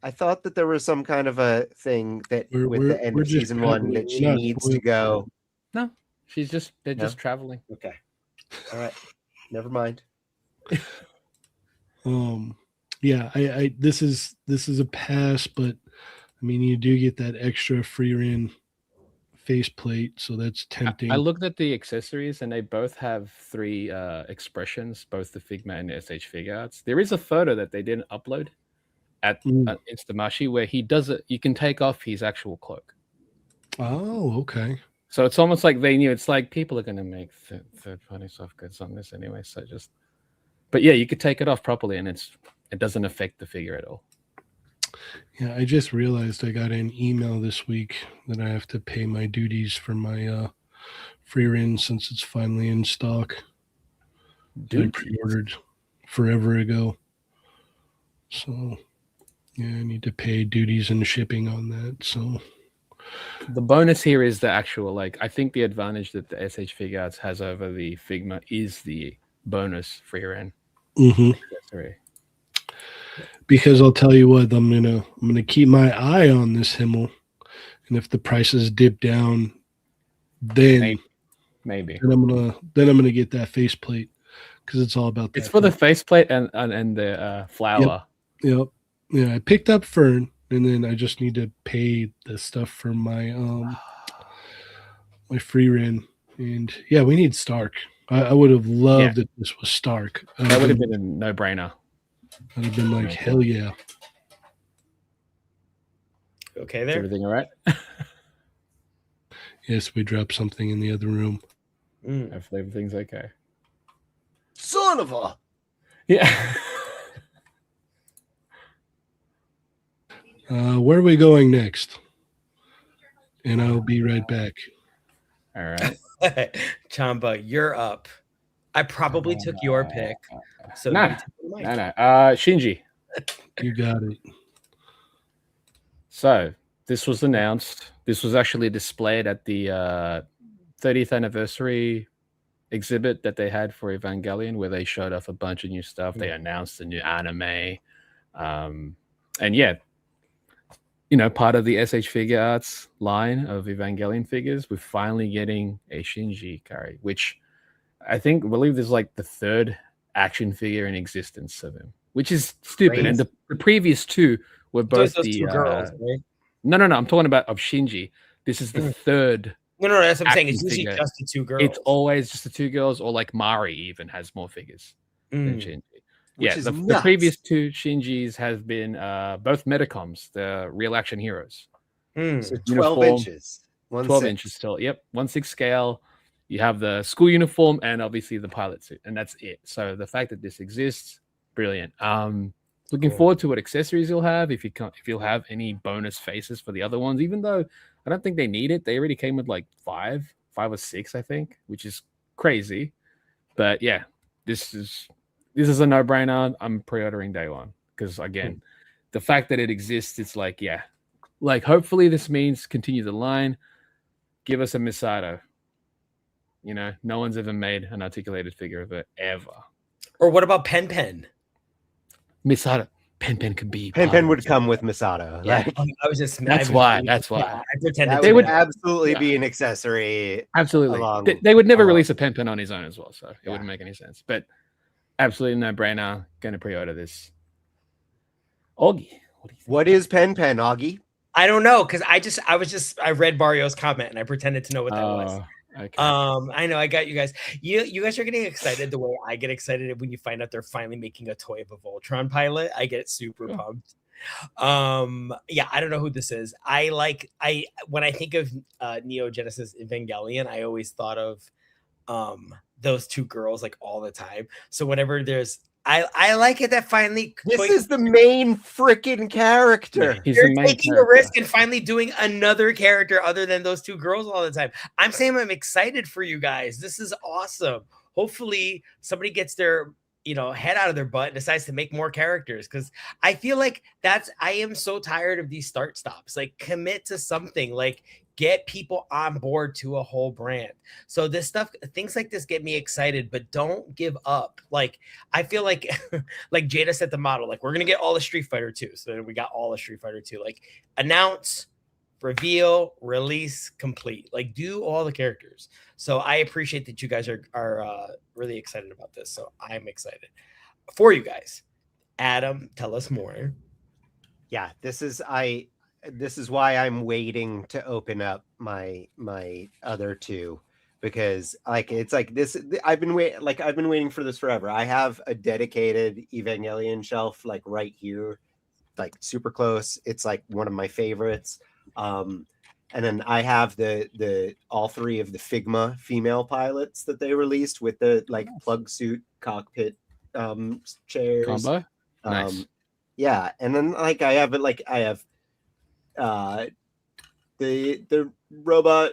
I thought that there was some kind of a thing that with the end of season 1 that she needs to go. No. They're just traveling. Okay. All right. Never mind. Yeah, I this is a pass, but I mean, you do get that extra free rin faceplate, so that's tempting. I looked at the accessories, and they both have 3 expressions, both the Figma and the SH Figuarts. There is a photo that they didn't upload at Instamashi where he does it. You can take off his actual cloak. Oh, okay. So it's almost like they knew. It's like people are going to make third-party soft goods on this anyway. So but yeah, you could take it off properly, and it doesn't affect the figure at all. Yeah, I just realized I got an email this week that I have to pay my duties for my free rin since it's finally in stock. I pre-ordered forever ago, so yeah, I need to pay duties and shipping on that. So. The bonus here is the actual, like, I think the advantage that the SH Figuarts has over the Figma is the bonus free rin. Because I'll tell you what, I'm gonna keep my eye on this Himmel, and if the prices dip down, then maybe then I'm gonna get that faceplate because it's all about that. It's for the faceplate and the flower. Yep. Yeah, I picked up Fern. And then I just need to pay the stuff for my my free rin. And yeah, we need Stark. I would have loved if this was Stark. That would have been a no-brainer. I'd have been like, hell yeah. Okay there? Is everything all right? Yes, we dropped something in the other room. Hopefully everything's okay. Son of a... Yeah. Where are we going next? And I'll be right back. All right. Chamba, you're up. I probably took your pick. So no. Shinji. You got it. So this was announced. This was actually displayed at the 30th anniversary exhibit that they had for Evangelion, where they showed off a bunch of new stuff. They announced the new anime. And yeah, you know, part of the SH Figuarts line of Evangelion figures, we're finally getting a Shinji Kari, which I believe there's like the 3rd action figure in existence of him, which is stupid. And the previous 2 were both the 2 girls, right? No. I'm talking about of Shinji. This is the 3rd. No. That's what I'm saying. It's usually just the 2 girls. It's always just the 2 girls, or like Mari even has more figures than Shinji. Yeah, the previous 2 Shinjis have been both Metacoms, the real action heroes. So 12 inches. 12 inches still. Yep, 1/6 scale. You have the school uniform and obviously the pilot suit, and that's it. So the fact that this exists, brilliant. Looking forward to what accessories you'll have, if you'll have any bonus faces for the other ones, even though I don't think they need it. They already came with like five or six, I think, which is crazy. But yeah, this is a no-brainer. I'm pre-ordering day one because again, the fact that it exists, it's like, yeah, like hopefully this means continue the line. Give us a Misato. You know, no one's ever made an articulated figure of it ever. Or what about Pen? Misato. Pen could be. Pen would come with Misato. Yeah, Like, I was just. That's why. I pretended that they would absolutely be an accessory. Absolutely. They would never release a Pen on his own as well, so it wouldn't make any sense. But absolutely no brainer. Going to pre-order this. Augie, what do you think? What is Pen, Augie? I don't know because I read Barrio's comment and I pretended to know what that was. Okay. I know I got you guys. You guys are getting excited the way I get excited when you find out they're finally making a toy of a Voltron pilot. I get super pumped. Yeah, I don't know who this is. When I think of Neo Genesis Evangelion, I always thought of those two girls like all the time. So whenever there's I like it that finally this is the main freaking character. Yeah, they're taking a risk and finally doing another character other than those two girls all the time. I'm saying I'm excited for you guys. This is awesome. Hopefully somebody gets their head out of their butt and decides to make more characters, because I feel like I am so tired of these start stops. Like, commit to something, like get people on board to a whole brand. So this stuff, things like this get me excited, but don't give up. Like, I feel like like Jada set the model, like we're gonna get all the Street Fighter 2. So then we got all the Street Fighter 2. Like, announce, reveal, release, complete. Like, do all the characters. So I appreciate that you guys are really excited about this. So I'm excited for you guys. Adam, tell us more. Yeah, this is why I'm waiting to open up my other two, because it's like this. I've been waiting for this forever. I have a dedicated Evangelion shelf like right here, like super close. It's like one of my favorites. And then I have the all three of the Figma female pilots that they released with the like plug suit cockpit chairs combo. Nice. Yeah, and then like I have the robot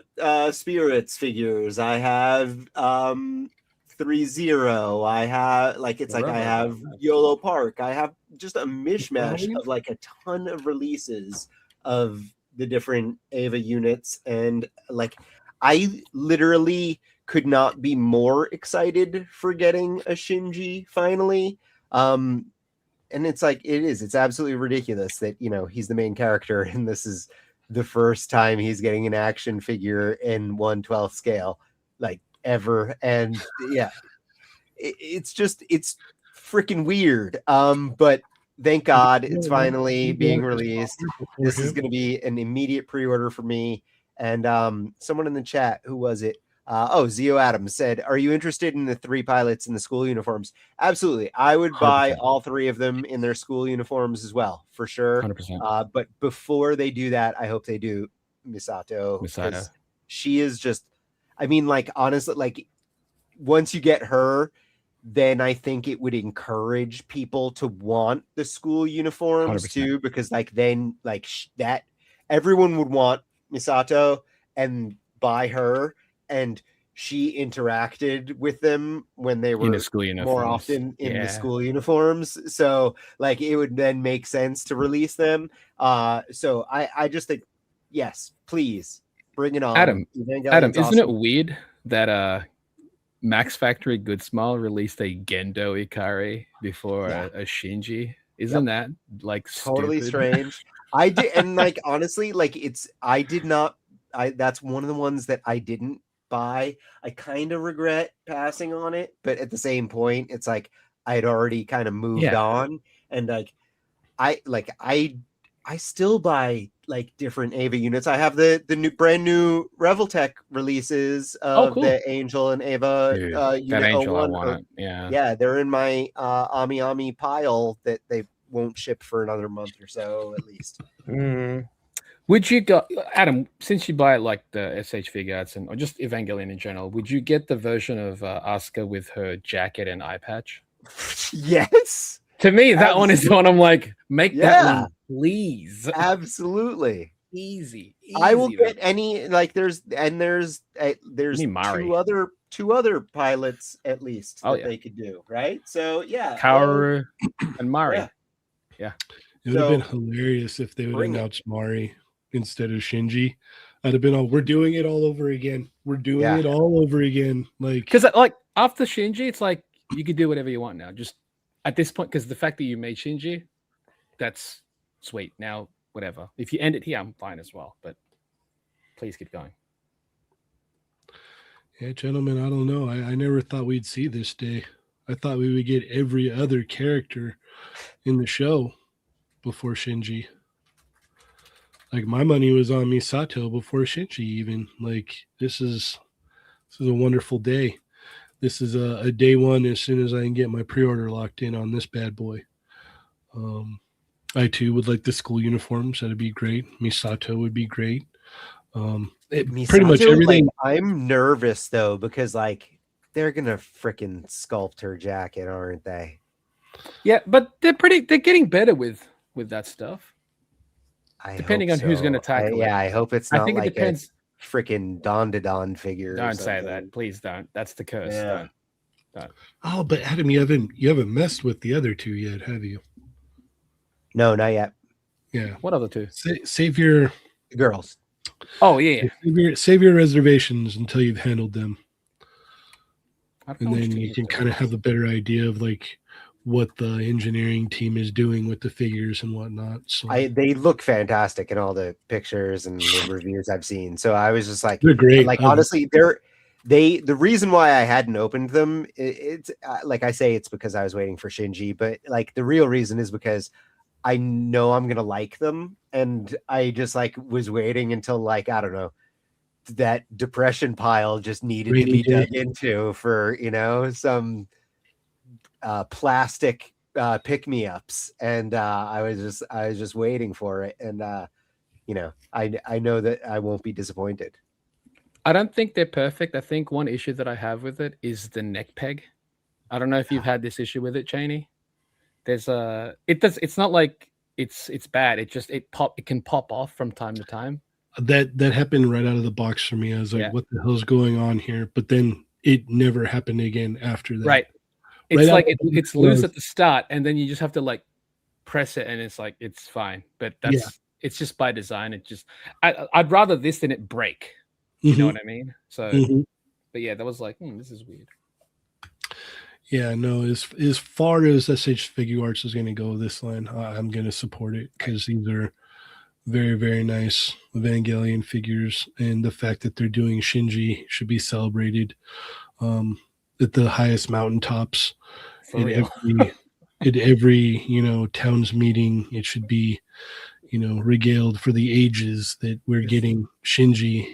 spirits figures. I have 3-0. I have I have YOLO Park. I have just a mishmash of like a ton of releases of the different Eva units, and like I literally could not be more excited for getting a Shinji finally. And it's like it's absolutely ridiculous that he's the main character and this is the first time he's getting an action figure in 1/12 scale like ever. And yeah, it's freaking weird. But thank God it's finally being released. This is going to be an immediate pre-order for me. And someone in the chat, who was it? Zio Adams said, "Are you interested in the 3 pilots in the school uniforms?" Absolutely. I would buy 100%. All 3 of them in their school uniforms as well, for sure. 100%. But before they do that, I hope they do Misato. She is just, I mean, like, honestly, like, once you get her, then I think it would encourage people to want the school uniforms 100%. Too, because like then like that everyone would want Misato and buy her, and she interacted with them when they were more often in the school uniforms. So like it would then make sense to release them. So I just think, yes, please bring it on. Adam, isn't it weird that Max Factory Good Smile released a Gendo Ikari before a Shinji? Isn't that like totally stupid? Strange? I did, and like honestly, like that's one of the ones that I didn't buy. I kind of regret passing on it, but at the same point, it's like I had already kind of moved on, and like I still buy like different Ava units. I have the brand new Reveltech releases of the Angel and Ava unit. Angel, I want it. Yeah, they're in my Ami pile that they won't ship for another month or so at least. Would you go, Adam? Since you buy like the SH figure arts or just Evangelion in general, would you get the version of Asuka with her jacket and eye patch? Yes. To me, that one is the one I'm like, make that Yeah. one, please. Absolutely. Easy. I will man. get any like there's two other pilots at least that they could do, right? So yeah, Kaoru and Mari. Yeah. It would have been hilarious if they would have announced Mari instead of Shinji. I'd have been all, we're doing it all over again. We're doing it all over again. Like, because like after Shinji, it's like you could do whatever you want now. Just at this point, because the fact that you made Shinji, that's sweet. Now, whatever. If you end it here, I'm fine as well. But please keep going. Yeah, gentlemen, I don't know. I never thought we'd see this day. I thought we would get every other character in the show before Shinji. Like, my money was on Misato before Shinji even. Like, this is a wonderful day. This is a day one as soon as I can get my pre-order locked in on this bad boy. I too would like the school uniforms. That'd be great. Misato would be great. Misato, pretty much everything. Like, I'm nervous though because like they're gonna freaking sculpt her jacket, aren't they? Yeah, but they're getting better with that stuff. Depending on who's going to tackle it. Yeah, I hope it's not I think like it depends. a freaking Don figure. Don't say that, please. Don't. That's the curse. Yeah. Don't. Oh, but Adam, you haven't messed with the other two yet, have you? No, not yet. Yeah. What other two? Save your girls. Oh yeah. Save your reservations until you've handled them, and then you can kind of have a better idea of like what the engineering team is doing with the figures and whatnot. So they look fantastic in all the pictures and the reviews I've seen. So I was just like, they're great. Like honestly, the reason why I hadn't opened them, it's like I say, it's because I was waiting for Shinji, but like the real reason is because I know I'm gonna like them, and I just like was waiting until like I don't know, that depression pile just needed to be dug into for some plastic pick-me-ups, and I was just waiting for it, and I know that I won't be disappointed. I don't think they're perfect. I think one issue that I have with it is the neck peg. I don't know if you've had this issue with it, Cheney. It's not like it's bad. It can pop off from time to time. That happened right out of the box for me. I was like, what the hell's going on here? But then it never happened again after that. Right. It's like it's loose at the start, and then you just have to like press it, and it's like it's fine. But it's just by design. It just I'd rather this than it break. You know what I mean? So, but yeah, that was like this is weird. Yeah, no. As far as SH Figure Arts is going to go this line, I'm going to support it because these are very, very nice Evangelion figures, and the fact that they're doing Shinji should be celebrated. At the highest mountaintops in every towns meeting, it should be regaled for the ages that we're getting Shinji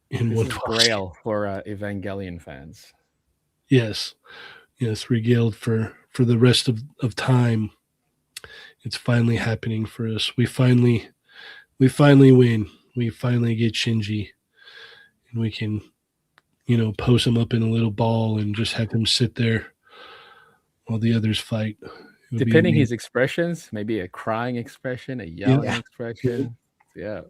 in one grail for Evangelion fans. Yes, regaled for the rest of time. It's finally happening for us. We finally win. We finally get Shinji, and we can post him up in a little ball and just have him sit there while the others fight. Depending his expressions, maybe a crying expression, a yelling expression. Yeah,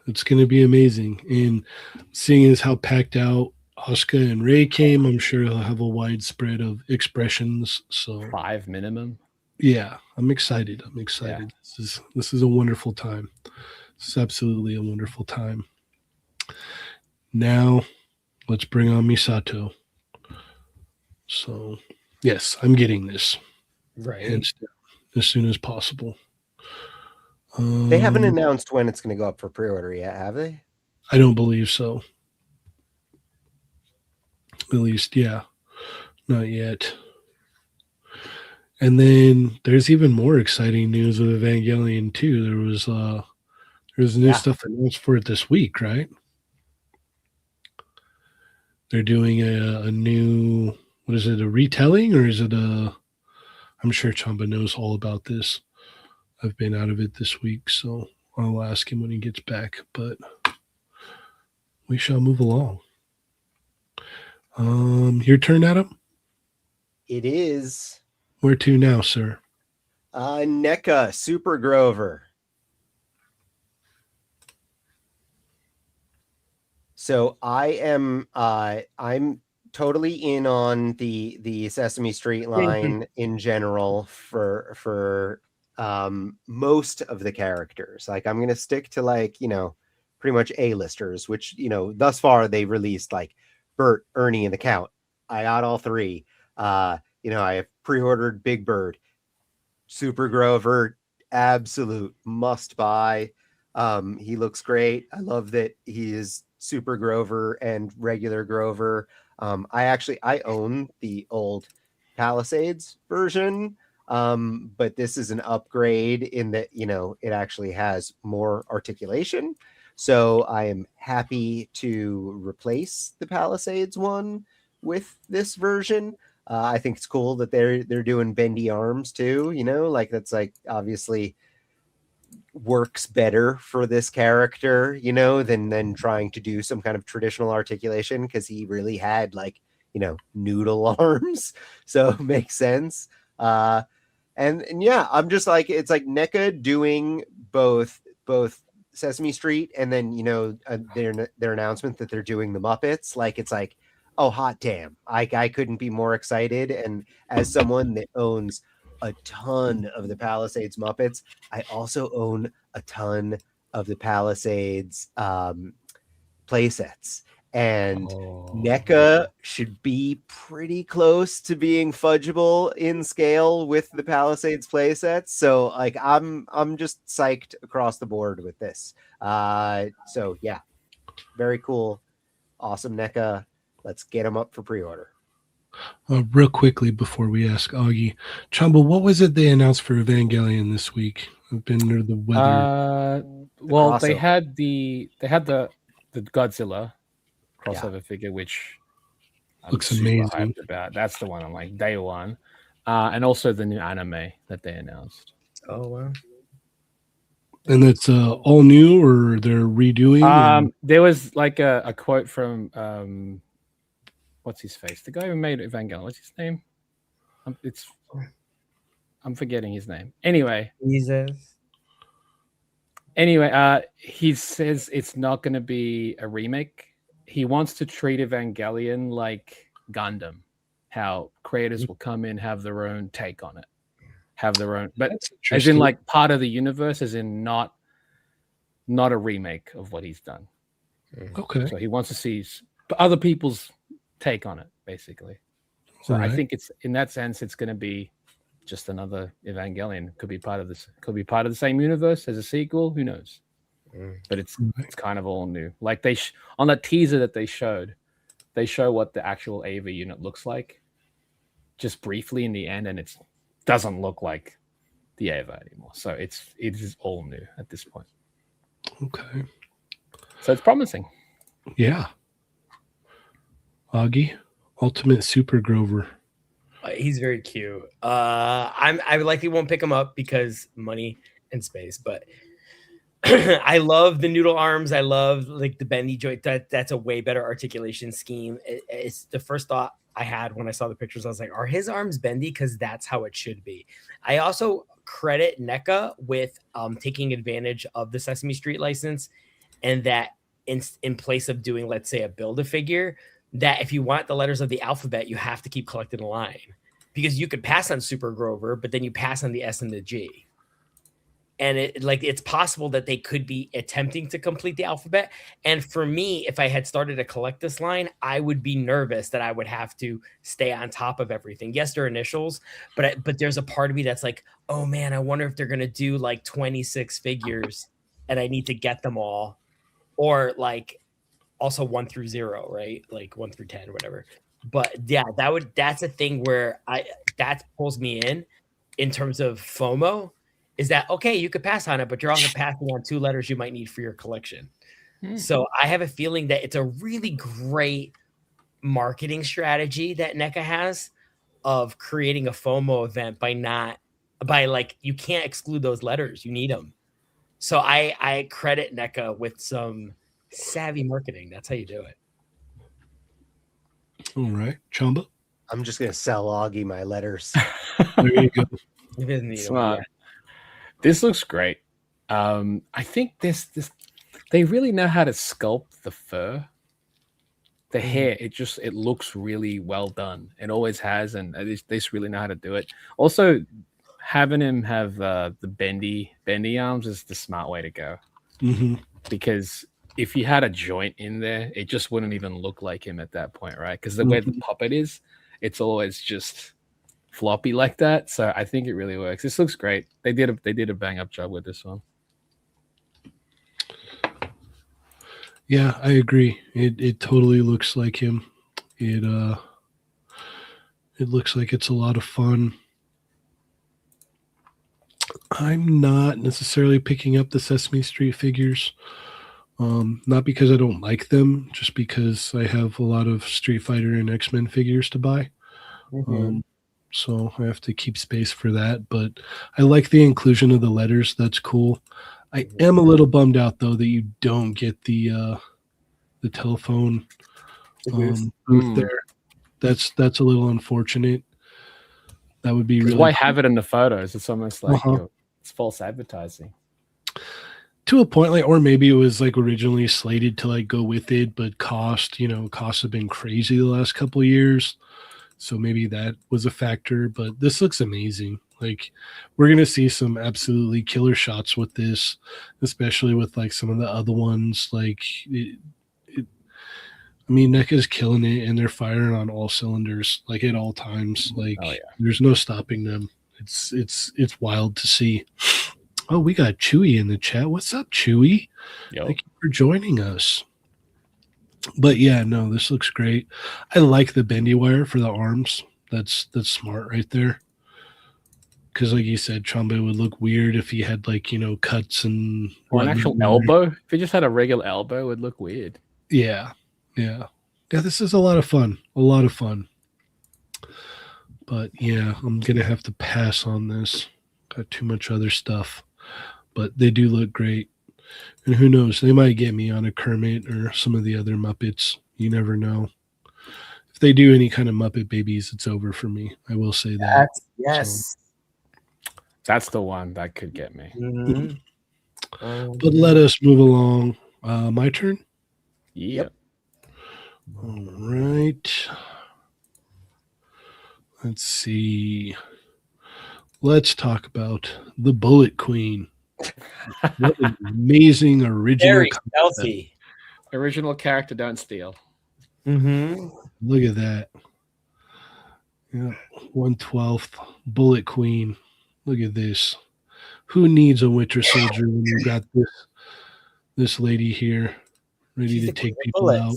it's going to be amazing. And seeing as how packed out Asuka and Rei came, I'm sure he'll have a wide spread of expressions. So 5 minimum. Yeah, I'm excited. Yeah. This is a wonderful time. It's absolutely a wonderful time. Now, let's bring on Misato. So, yes, I'm getting this. Right. As soon as possible. They haven't announced when it's going to go up for pre-order yet, have they? I don't believe so. At least, not yet. And then there's even more exciting news with Evangelion too. There was new stuff announced for it this week, right? They're doing a new, what is it, a retelling, or is it I'm sure Chamba knows all about this. I've been out of it this week, so I'll ask him when he gets back. But we shall move along. Your turn, Adam? It is. Where to now, sir? NECA Super Grover. So I'm totally in on the Sesame Street line in general for most of the characters. Like I'm gonna stick to like, pretty much A-listers, which, thus far they released like Bert, Ernie, and the Count. I got all three. I have pre-ordered Big Bird, Super Grover, absolute must buy. He looks great. I love that he is Super Grover and regular Grover. I own the old Palisades version, but this is an upgrade in that, it actually has more articulation. So I am happy to replace the Palisades one with this version. I think it's cool that they're doing bendy arms too, like that's like obviously works better for this character, than trying to do some kind of traditional articulation, because he really had like, noodle arms. So it makes sense. And yeah, I'm just like, it's like NECA doing both Sesame Street and then, their announcement that they're doing the Muppets. Like, it's like, oh, hot damn. I couldn't be more excited. And as someone that owns a ton of the Palisades Muppets, I also own a ton of the Palisades play sets. And NECA should be pretty close to being fudgeable in scale with the Palisades play sets. So like I'm just psyched across the board with this. So yeah, very cool. Awesome NECA. Let's get them up for pre-order. Real quickly before we ask Augie, Chamba, what was it they announced for Evangelion this week? I've been under the weather. Well, they had the Godzilla crossover figure, which looks amazing. Hyped about. That's the one on like day one, and also the new anime that they announced. Oh wow! And it's all new, or they're redoing? There was like a quote from what's his face? The guy who made Evangelion. What's his name? I'm forgetting his name. Anyway, Jesus. Anyway, he says it's not going to be a remake. He wants to treat Evangelion like Gundam, how creators will come in, have their own take on it, have their own, but as in like part of the universe, as in not a remake of what he's done. Okay. So he wants to see other people's take on it, basically. So I think it's in that sense, it's going to be just another Evangelion. Could be part of this. Could be part of the same universe as a sequel. Who knows? But it's kind of all new. Like they on that teaser that they show what the actual Ava unit looks like, just briefly in the end, and it doesn't look like the Ava anymore. So it is all new at this point. Okay. So it's promising. Yeah. Augie, Ultimate Super Grover. He's very cute. I likely won't pick him up because money and space, but I love the noodle arms. I love like the bendy joint. That's a way better articulation scheme. It's the first thought I had when I saw the pictures. I was like, are his arms bendy? Because that's how it should be. I also credit NECA with taking advantage of the Sesame Street license, and that in place of doing, let's say, a Build-A-Figure, that if you want the letters of the alphabet, you have to keep collecting a line, because you could pass on Super Grover, but then you pass on the S and the G. And it's possible that they could be attempting to complete the alphabet. And for me, if I had started to collect this line, I would be nervous that I would have to stay on top of everything. Yes, they're initials, but there's a part of me that's like, oh man, I wonder if they're going to do like 26 figures and I need to get them all. Or like also 1 through 0, right? Like 1 through 10 or whatever. But yeah, that's a thing where that pulls me in terms of FOMO. Is that okay? You could pass on it, but you're also passing on 2 letters you might need for your collection. So I have a feeling that it's a really great marketing strategy that NECA has of creating a FOMO event by by like, you can't exclude those letters. You need them. So I credit NECA with some savvy marketing. That's how you do it. All right, Chamba. I'm just gonna sell Augie my letters. There you go. He doesn't need them Smart. yet. This looks great. I think this they really know how to sculpt the fur. The hair, it looks really well done. It always has, and they just really know how to do it. Also, having him have the bendy arms is the smart way to go. Mm-hmm. Because if you had a joint in there, it just wouldn't even look like him at that point, right? Because the way the puppet is, it's always just floppy like that. So I think it really works. This looks great. They did a bang up job with this one. Yeah, I agree. It totally looks like him. It looks like it's a lot of fun. I'm not necessarily picking up the Sesame Street figures. Not because I don't like them, just because I have a lot of Street Fighter and X-Men figures to buy. So I have to keep space for that. But I like the inclusion of the letters. That's cool. I am a little bummed out though that you don't get the telephone booth there. That's a little unfortunate. That would be really why cool. have it in the photos? It's almost like it's false advertising. To a point, like, or maybe it was like originally slated to like go with it, but costs have been crazy the last couple of years. So maybe that was a factor, but this looks amazing. Like, we're going to see some absolutely killer shots with this, especially with like some of the other ones. Like, I mean, NECA's killing it, and they're firing on all cylinders, like at all times. Like, there's no stopping them. It's wild to see. Oh, we got Chewy in the chat. What's up, Chewy? Thank you for joining us. But yeah, no, this looks great. I like the bendy wire for the arms. That's smart right there. Because like you said, Chamba would look weird if he had like, cuts and or an actual elbow. If he just had a regular elbow, it would look weird. Yeah. This is a lot of fun. But yeah, I'm gonna have to pass on this. Got too much other stuff. But they do look great. And who knows, they might get me on a Kermit or some of the other Muppets. You never know. If they do any kind of Muppet Babies, it's over for me. I will say that. Yes. So. That's the one that could get me. But let us move along. My turn? Yep. All right. Let's see. Let's talk about the Bullet Queen. What an amazing original. Very stealthy. Original character, don't steal. Look at that. Yeah, 1/12 Bullet Queen. Look at this. Who needs a Winter Soldier when you got this lady here ready to take people out?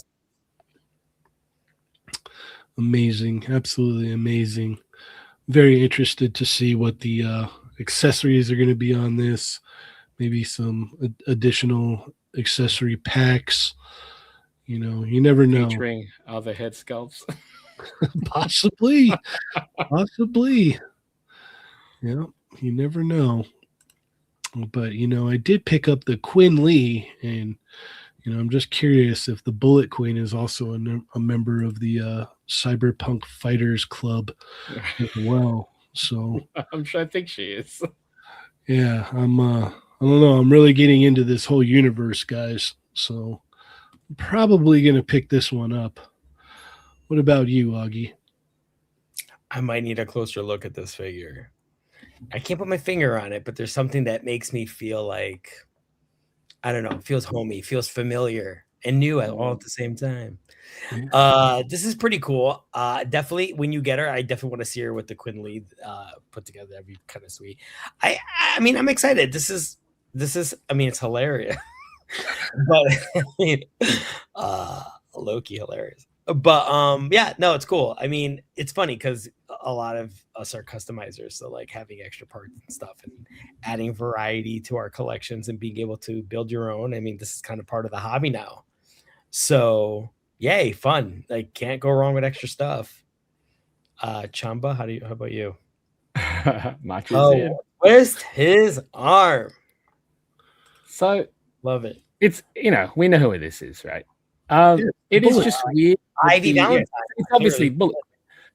Amazing. Absolutely amazing. Very interested to see what the accessories are going to be on this. Maybe some additional accessory packs. You never know. Featuring other head sculpts. Possibly. Yeah, you never know. But, I did pick up the Quinn Lee, and, I'm just curious if the Bullet Queen is also a member of the Cyberpunk Fighters Club as well. So I think she is. Yeah, I don't know. I'm really getting into this whole universe, guys. So I'm probably going to pick this one up. What about you, Augie? I might need a closer look at this figure. I can't put my finger on it, but there's something that makes me feel like, I don't know, it feels homey, feels familiar and new all at the same time. This is pretty cool. Definitely when you get her, I definitely want to see her with the Quinn Lee put together. That'd be kind of sweet. I mean, I'm excited. This is I mean, it's hilarious. But low-key hilarious. But yeah, no, it's cool. I mean, it's funny because a lot of us are customizers, so like having extra parts and stuff and adding variety to our collections and being able to build your own. I mean, this is kind of part of the hobby now. So yay, fun. Like, can't go wrong with extra stuff. Chamba, how about you? Marches in. Twist his arm. So love it. It's we know who this is, right? It is just weird. Ivy Valentine. It's obviously Bullet,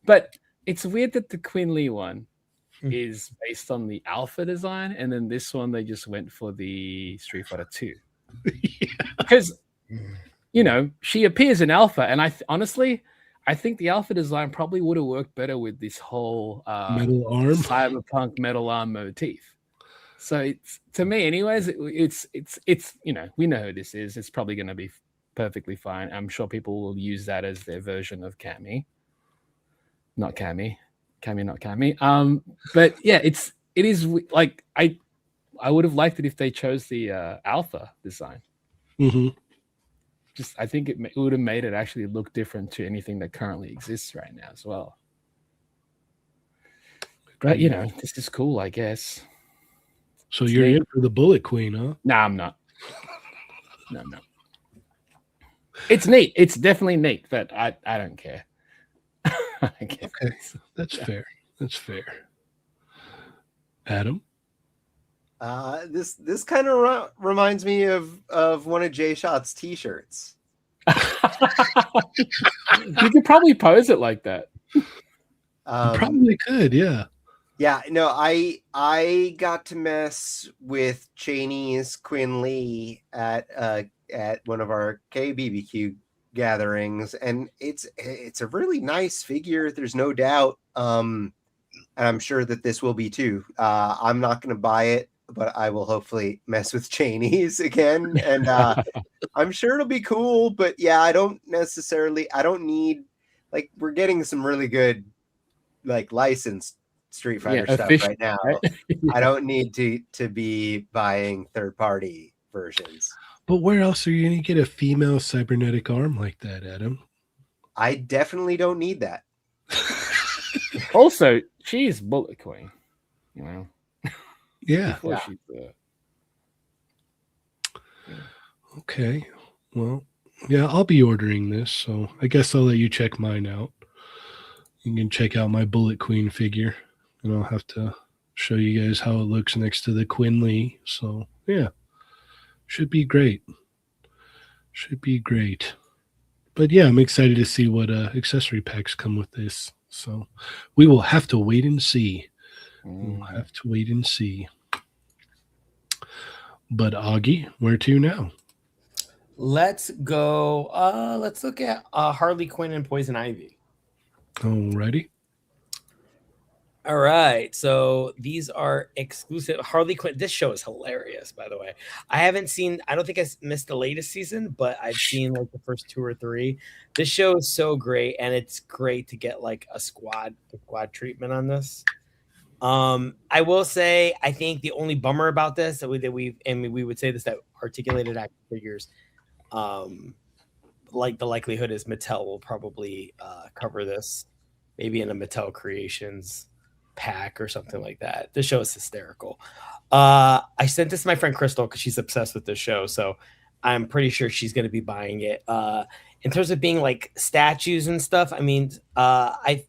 but it's weird that the Quinn Lee one is based on the Alpha design, and then this one they just went for the Street Fighter 2. Because she appears in Alpha, and honestly, I think the Alpha design probably would have worked better with this whole metal arm, cyberpunk metal arm motif. So it's, to me, anyways, it's we know who this is. It's probably going to be perfectly fine. I'm sure people will use that as their version of Cammy, not Cammy, not Cammy. But yeah, it is like I would have liked it if they chose the Alpha design. Mm-hmm. Just I think it would have made it actually look different to anything that currently exists right now as well. But this is cool, I guess. So you're in for the Bullet Queen, huh? No, I'm not. No. It's neat. It's definitely neat, but I don't care. Okay, that's fair. That's fair. Adam? This kind of reminds me of one of Jshot's t-shirts. You could probably pose it like that. Probably could, yeah. Yeah, no, I got to mess with Cheney's Quinn Lee at one of our KBBQ gatherings, and it's a really nice figure. There's no doubt, and I'm sure that this will be too. I'm not going to buy it, but I will hopefully mess with Cheney's again, and I'm sure it'll be cool. But yeah, I don't need, like, we're getting some really good, like, licensed Street Fighter stuff right now. Right? I don't need to be buying third-party versions. But where else are you going to get a female cybernetic arm like that, Adam? I definitely don't need that. Also, she's Bullet Queen. Yeah. Okay. Well, yeah, I'll be ordering this, so I guess I'll let you check mine out. You can check out my Bullet Queen figure, and I'll have to show you guys how it looks next to the Quinn Lee. So, yeah. Should be great. But yeah, I'm excited to see what accessory packs come with this. So we will have to wait and see. But Augie, where to now? Let's go. Let's look at Harley Quinn and Poison Ivy. Alrighty. All right, so these are exclusive Harley Quinn. This show is hilarious, by the way. I don't think I missed the latest season, but I've seen like the first 2 or 3. This show is so great, and it's great to get like a squad treatment on this. I will say, I think the only bummer about this that we would say this, that articulated action figures, like the likelihood is Mattel will probably cover this, maybe in a Mattel Creations pack or something like that. This show is hysterical. I sent this to my friend Crystal because she's obsessed with this show, so I'm pretty sure she's going to be buying it. In terms of being like statues and stuff, I mean,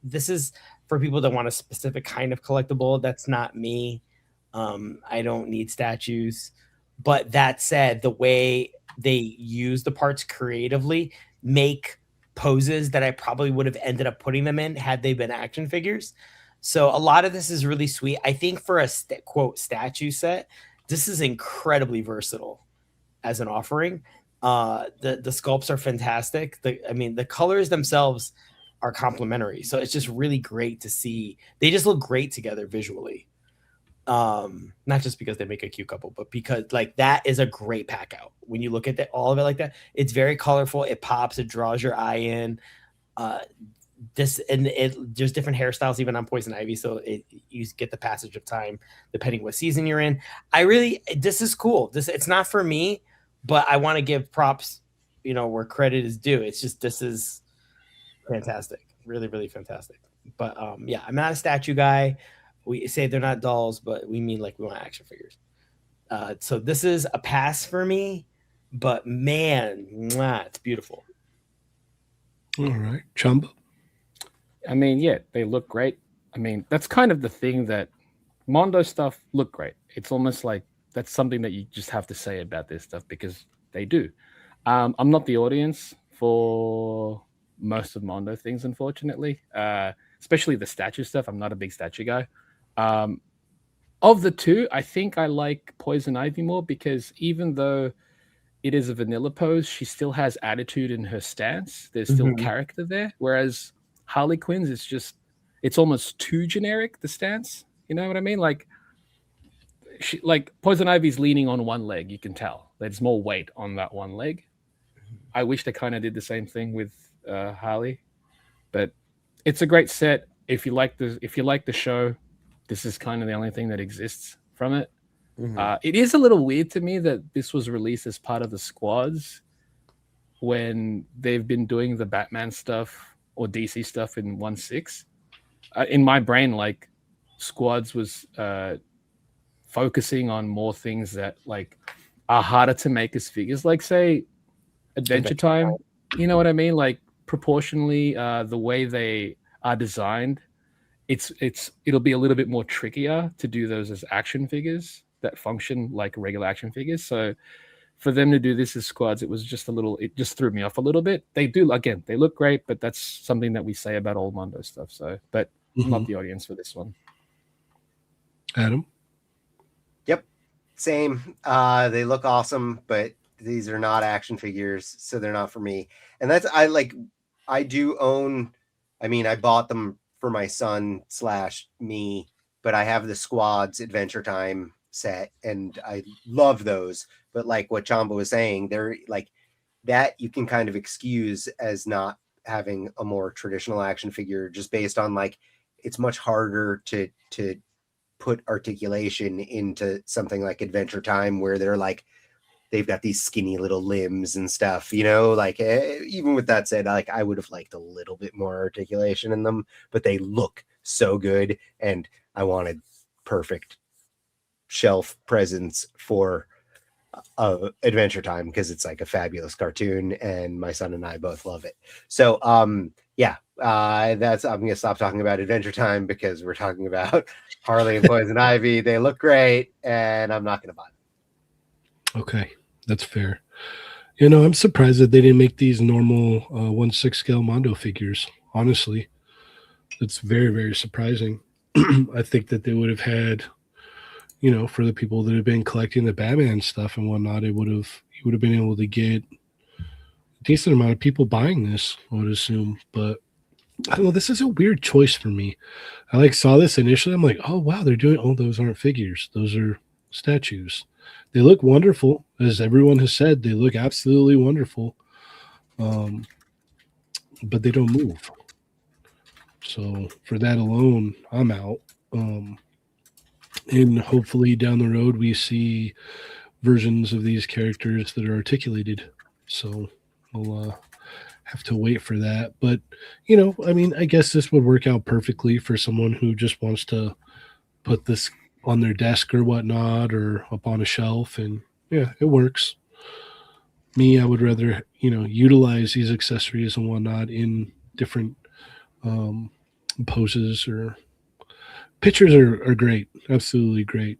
this is for people that want a specific kind of collectible. That's not me. I don't need statues. But that said, the way they use the parts creatively make poses that I probably would have ended up putting them in had they been action figures. So a lot of this is really sweet. I think for a quote statue set, this is incredibly versatile as an offering. The sculpts are fantastic. The colors themselves are complementary. So it's just really great to see. They just look great together visually. Not just because they make a cute couple, but because like that is a great pack out. When you look at all of it like that, it's very colorful. It pops. It draws your eye in. There's different hairstyles even on Poison Ivy, so you get the passage of time depending what season you're in. This is cool. It's not for me, but I want to give props, where credit is due. It's just, this is fantastic, really, really fantastic. But yeah, I'm not a statue guy. We say they're not dolls, but we mean like we want action figures. So this is a pass for me, but man, it's beautiful. All right, Chamba. I mean, yeah, they look great. I mean, that's kind of the thing that Mondo stuff look great. It's almost like that's something that you just have to say about this stuff because they do. I'm not the audience for most of Mondo things, unfortunately. Especially the statue stuff. I'm not a big statue guy. Of the two, I think I like Poison Ivy more because even though it is a vanilla pose, she still has attitude in her stance. There's still character there. Whereas Harley Quinn's, it's almost too generic, the stance. You know what I mean? Like Poison Ivy's leaning on one leg. You can tell there's more weight on that one leg. I wish they kind of did the same thing with Harley, but it's a great set. If you like the show, this is kind of the only thing that exists from it. It is a little weird to me that this was released as part of the squads when they've been doing the Batman stuff or DC stuff in 1/6. In my brain, like squads was focusing on more things that like are harder to make as figures, like say Adventure Time. You know what I mean? Like proportionally, the way they are designed, it'll be a little bit more trickier to do those as action figures that function like regular action figures. So for them to do this as squads, it just threw me off a little bit. They look great, but that's something that we say about all Mondo stuff. So, but I'm not the audience for this one. Adam? Yep. Same. They look awesome, but these are not action figures, so they're not for me. And I do own, I bought them for my son / me, but I have the Squads Adventure Time set and I love those. But like what Chamba was saying, they're like that you can kind of excuse as not having a more traditional action figure just based on like it's much harder to put articulation into something like Adventure Time where they're like they've got these skinny little limbs and stuff, like even with that said, like I would have liked a little bit more articulation in them, but they look so good and I wanted perfect shelf presence for Adventure Time because it's like a fabulous cartoon and my son and I both love it. So I'm gonna stop talking about Adventure Time because we're talking about Harley and Poison Ivy. They look great and I'm not gonna buy them. Okay, that's fair. I'm surprised that they didn't make these normal 1/6 scale Mondo figures. Honestly, it's very, very surprising. I think that they would have had, for the people that have been collecting the Batman stuff and whatnot, you would have been able to get a decent amount of people buying this, I would assume. But I don't know, this is a weird choice for me. I saw this initially. I'm like, oh wow, those aren't figures. Those are statues. They look wonderful, as everyone has said. They look absolutely wonderful, but they don't move. So for that alone, I'm out. And hopefully down the road we see versions of these characters that are articulated. So we'll have to wait for that. But I guess this would work out perfectly for someone who just wants to put this on their desk or whatnot or up on a shelf, and yeah, it works. Me, I would rather utilize these accessories and whatnot in different poses. Or pictures are great, absolutely great.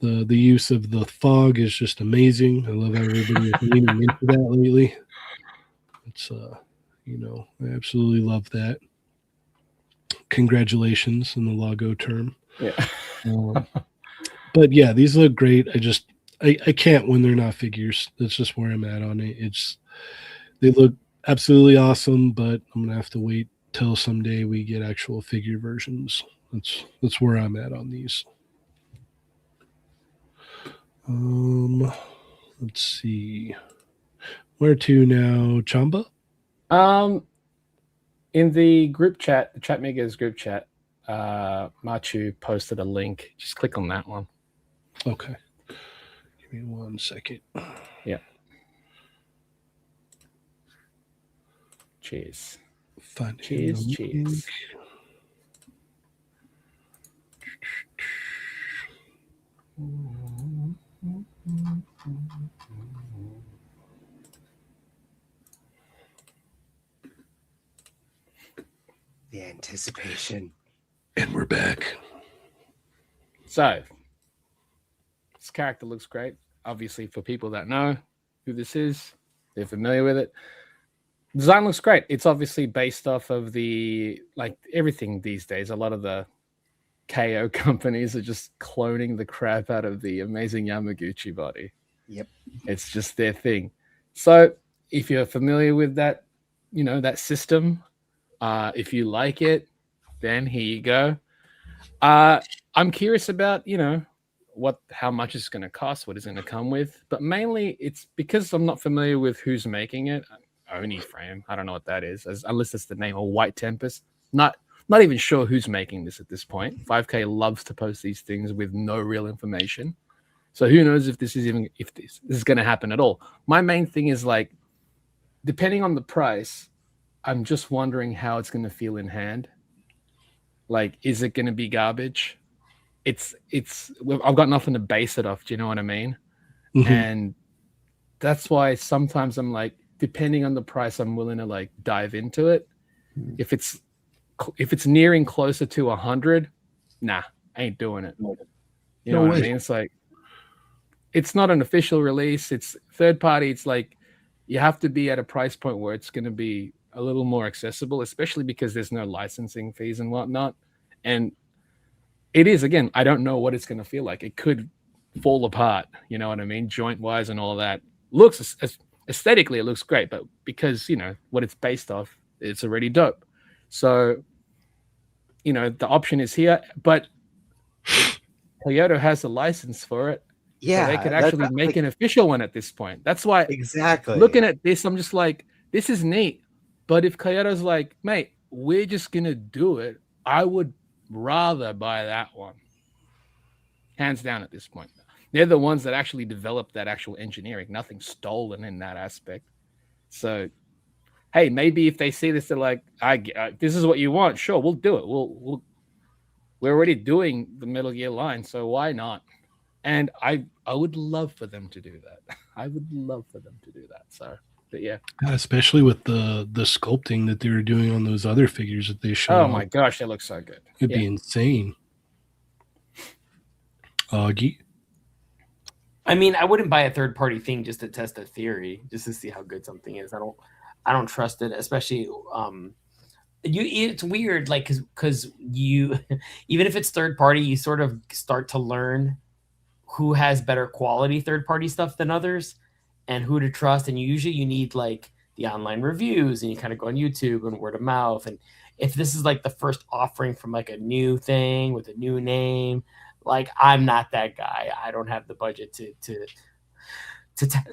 The use of the fog is just amazing. I love how everybody is leaning into that lately. It's I absolutely love that. Congratulations in the logo term. Yeah. But yeah, these look great. I can't when they're not figures. That's just where I'm at on it. They look absolutely awesome, but I'm gonna have to wait till someday we get actual figure versions. That's where I'm at on these. Let's see. Where to now, Chamba? In the group chat, the Chat Makers group chat, Machu posted a link. Just click on that one. Okay. Give me 1 second. Yeah. Cheers. Fun. Cheers. The anticipation. And we're back. So this character looks great. Obviously, for people that know who this is, they're familiar with it. Design looks great. It's obviously based off of the, like everything these days. A lot of the KO companies are just cloning the crap out of the amazing Yamaguchi body. Yep. It's just their thing. So if you're familiar with that, you know, that system, if you like it, then here you go. I'm curious about, you know, how much it's going to cost, what it's going to come with, but mainly it's because I'm not familiar with who's making it. Oni Frame, I don't know what that is, unless it's the name, or White Tempest. Not even sure who's making this at this point. 5K loves to post these things with no real information, so who knows if this is going to happen at all. My main thing is, like, depending on the price, I'm just wondering how it's going to feel in hand. Like, is it going to be garbage? I've got nothing to base it off. Do you know what I mean? Mm-hmm. And that's why sometimes I'm like, depending on the price, I'm willing to like dive into it. If it's nearing closer to 100, nah, I ain't doing it. You know what I mean? It's like, it's not an official release. It's third party. It's like, you have to be at a price point where it's going to be a little more accessible, especially because there's no licensing fees and whatnot. And it is, again, I don't know what it's going to feel like. It could fall apart, you know what I mean? Joint wise and all that. Looks aesthetically, it looks great, but because, you know, what it's based off, it's already dope. So, you know, the option is here, but Toyota has a license for it. Yeah. So they could actually make an official one at this point. That's why, exactly, looking at this, I'm just like, this is neat. But if Toyota's like, mate, we're just going to do it, I would rather buy that one. Hands down at this point. They're the ones that actually developed that actual engineering. Nothing stolen in that aspect. So, hey, maybe if they see this, they're like, this is what you want. Sure, we'll do it. We're already doing the Metal Gear line, so why not? And I would love for them to do that. I would love for them to do that. So, but yeah. Especially with the sculpting that they were doing on those other figures that they showed. Oh my gosh, they look so good. It'd be insane. Augie? I mean, I wouldn't buy a third-party thing just to test a theory, just to see how good something is. I don't trust it, especially it's weird, like, because you even if it's third-party, you sort of start to learn who has better quality third-party stuff than others and who to trust. And you need like the online reviews, and you kind of go on YouTube and word of mouth. And if this is like the first offering from like a new thing with a new name, like, I'm not that guy. I don't have the budget to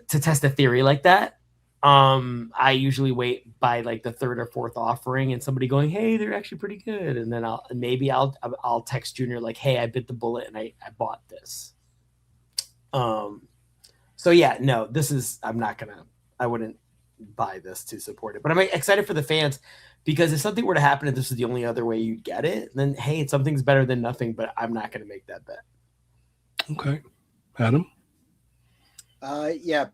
test a theory like that. I usually wait by like the third or fourth offering and somebody going, hey, they're actually pretty good. And then I'll text Junior like, hey, I bit the bullet and I bought this. So yeah, no, I wouldn't buy this to support it, but I'm excited for the fans, because if something were to happen and this is the only other way you get it, then hey, something's better than nothing, but I'm not going to make that bet. Okay. Adam? Yeah.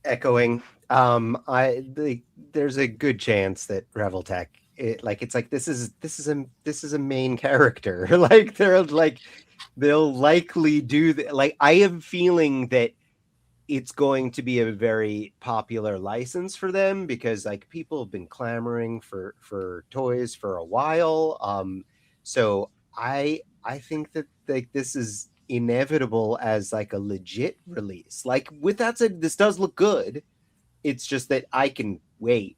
Echoing. There's a good chance that Reveltech, this is a main character. Like, they'll likely do that. Like, I have a feeling that it's going to be a very popular license for them, because like people have been clamoring for toys for a while. So I think that like this is inevitable as like a legit release. Like, with that said, this does look good. It's just that I can wait,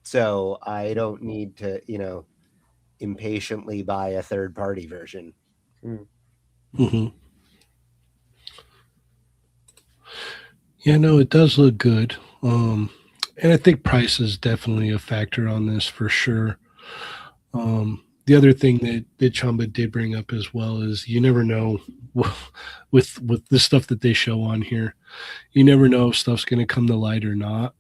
so I don't need to, impatiently buy a third-party version. Mm-hmm. Yeah, no, it does look good. And I think price is definitely a factor on this for sure. The other thing that Chamba did bring up as well is you never know with the stuff that they show on here. You never know if stuff's going to come to light or not.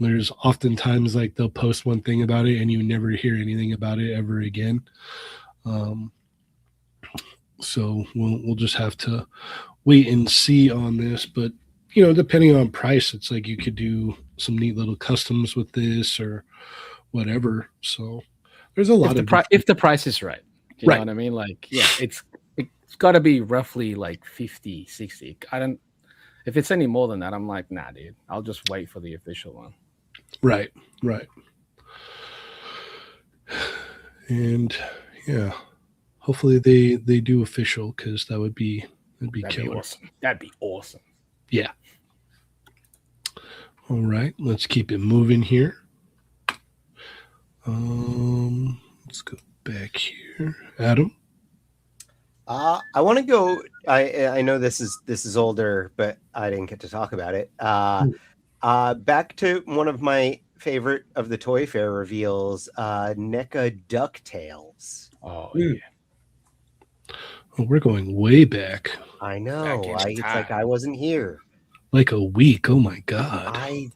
There's oftentimes like they'll post one thing about it and you never hear anything about it ever again. So we'll just have to wait and see on this. But depending on price, it's like you could do some neat little customs with this or whatever. So there's a lot if the price is right. You know what I mean? Like, yeah, It's got to be roughly like 50, 60. If it's any more than that, I'm like, nah, dude. I'll just wait for the official one. Right. And yeah, hopefully they do official, because that'd be killer. Awesome. That'd be awesome. Yeah. All right, let's keep it moving here. Let's go back here. Adam? I want to go. I know this is older, but I didn't get to talk about it. Back to one of my favorite of the Toy Fair reveals, NECA DuckTales. Oh yeah. Oh, we're going way back. I know. It's like I wasn't here. Like a week. Oh my god. I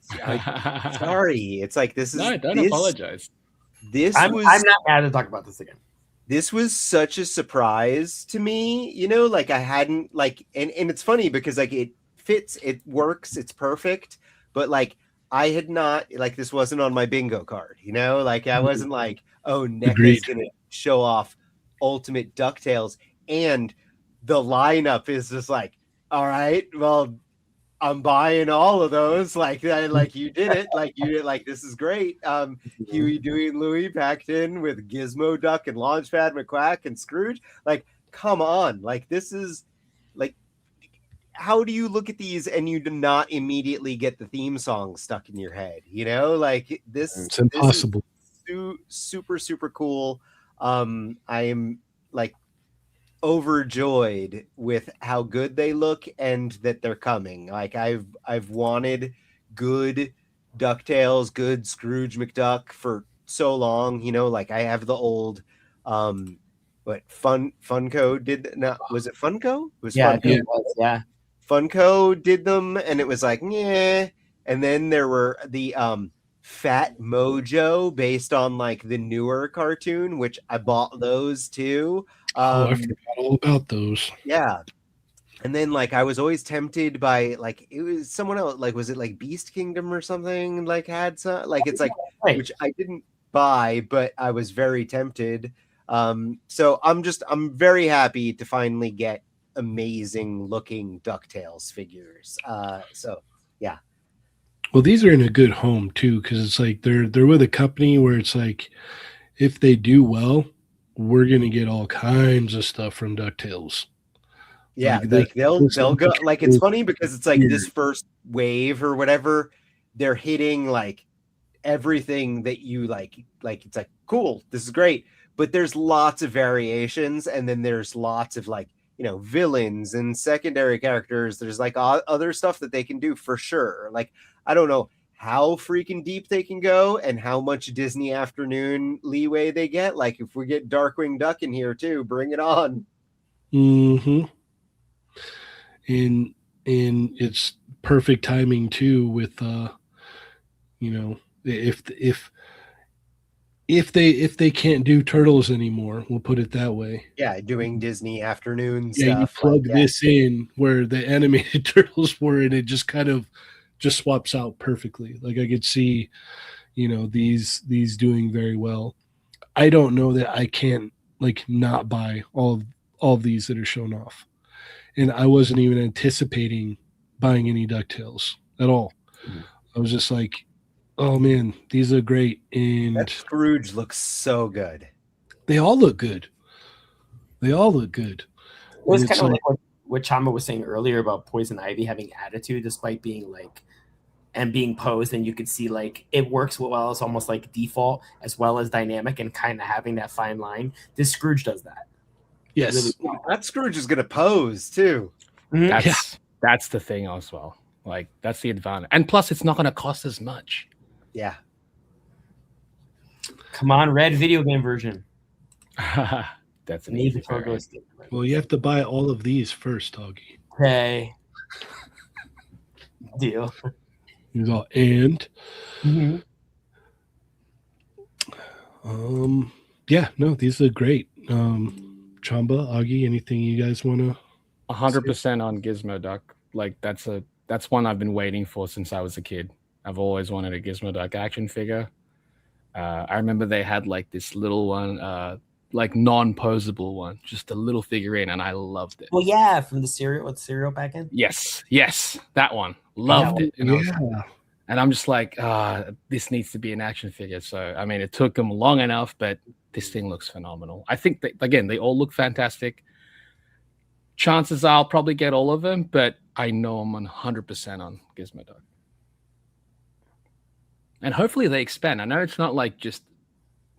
sorry. It's like this is. No, don't apologize. I'm not mad to talk about this again. This was such a surprise to me, like I hadn't like, and it's funny because like it fits, it works, it's perfect, but like I had not, like this wasn't on my bingo card, like I wasn't like, oh, NECA's gonna show off Ultimate DuckTales, and the lineup is just like, all right, well, I'm buying all of those. Like you did it. Like this is great. Huey, Dewey, and Louie packed in with Gizmo Duck and Launchpad McQuack and Scrooge. Like, come on. Like, this is like, how do you look at these and you do not immediately get the theme song stuck in your head? Like this. It's impossible. This is super, super cool. I am like overjoyed with how good they look and that they're coming. Like I've wanted good DuckTales, good Scrooge McDuck for so long, like I have the old but Funko did not, was it Funko? It was Funko. Yeah. Funko did them and it was like, yeah. And then there were the Fat Mojo based on like the newer cartoon, which I bought those too. I forgot all about those. Yeah. And then like I was always tempted by like it was someone else, like was it like Beast Kingdom or something, like had some like it's like which I didn't buy, but I was very tempted. So I'm very happy to finally get amazing looking DuckTales figures. So yeah. Well, these are in a good home too, because it's like they're with a company where it's like if they do well, we're gonna get all kinds of stuff from DuckTales. Yeah, like they'll go like it's funny because it's like this first wave or whatever, they're hitting like everything that you like it's like cool, this is great, but there's lots of variations, and then there's lots of like villains and secondary characters. There's like other stuff that they can do for sure. Like I don't know how freaking deep they can go and how much Disney Afternoon leeway they get. Like if we get Darkwing Duck in here too, bring it on. Mm-hmm. And it's perfect timing too with if they can't do Turtles anymore, we'll put it that way. Yeah, doing Disney Afternoon stuff. You plug this in where the animated Turtles were, and it just kind of just swaps out perfectly. Like I could see, these doing very well. I don't know that I can't like not buy all of these that are shown off. And I wasn't even anticipating buying any DuckTales at all. I was just like, oh man, these are great. And that Scrooge looks so good. They all look good. It was kind of like what Chamba was saying earlier about Poison Ivy having attitude despite being like and being posed, and you could see like it works well as almost like default as well as dynamic and kind of having that fine line. This Scrooge does that. Yes. Really well. That Scrooge is gonna pose too. That's the thing as well. Like that's the advantage. And plus it's not gonna cost as much. Yeah. Come on, red video game version. That's an easy one. Well, you have to buy all of these first, Augie. Okay. Deal. You go and yeah, no, these are great. Chamba, Augie, anything you guys want to 100% on Gizmo Duck. Like that's one I've been waiting for since I was a kid. I've always wanted a Gizmo Duck action figure. I remember they had like this little one, like non-posable one, just a little figurine, and I loved it. Well, yeah, from the cereal back in. Yes, that one. Loved it. And I'm just like, this needs to be an action figure. So I mean, it took them long enough, but this thing looks phenomenal. I think that, again, they all look fantastic. Chances are I'll probably get all of them, but I know I'm 100% on Gizmodo. And hopefully they expand. I know it's not like just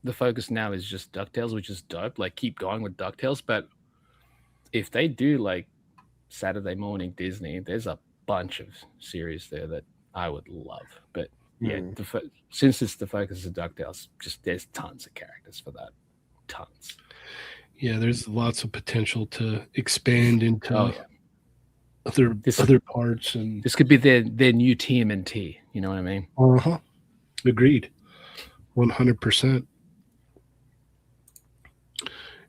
the focus now is just DuckTales, which is dope. Like, keep going with DuckTales. But if they do like Saturday morning Disney, there's a bunch of series there that I would love. But yeah, since it's the focus of DuckTales, just there's tons of characters for that. Tons. Yeah, there's lots of potential to expand into other parts, and this could be their new TMNT. You know what I mean? Agreed. 100%.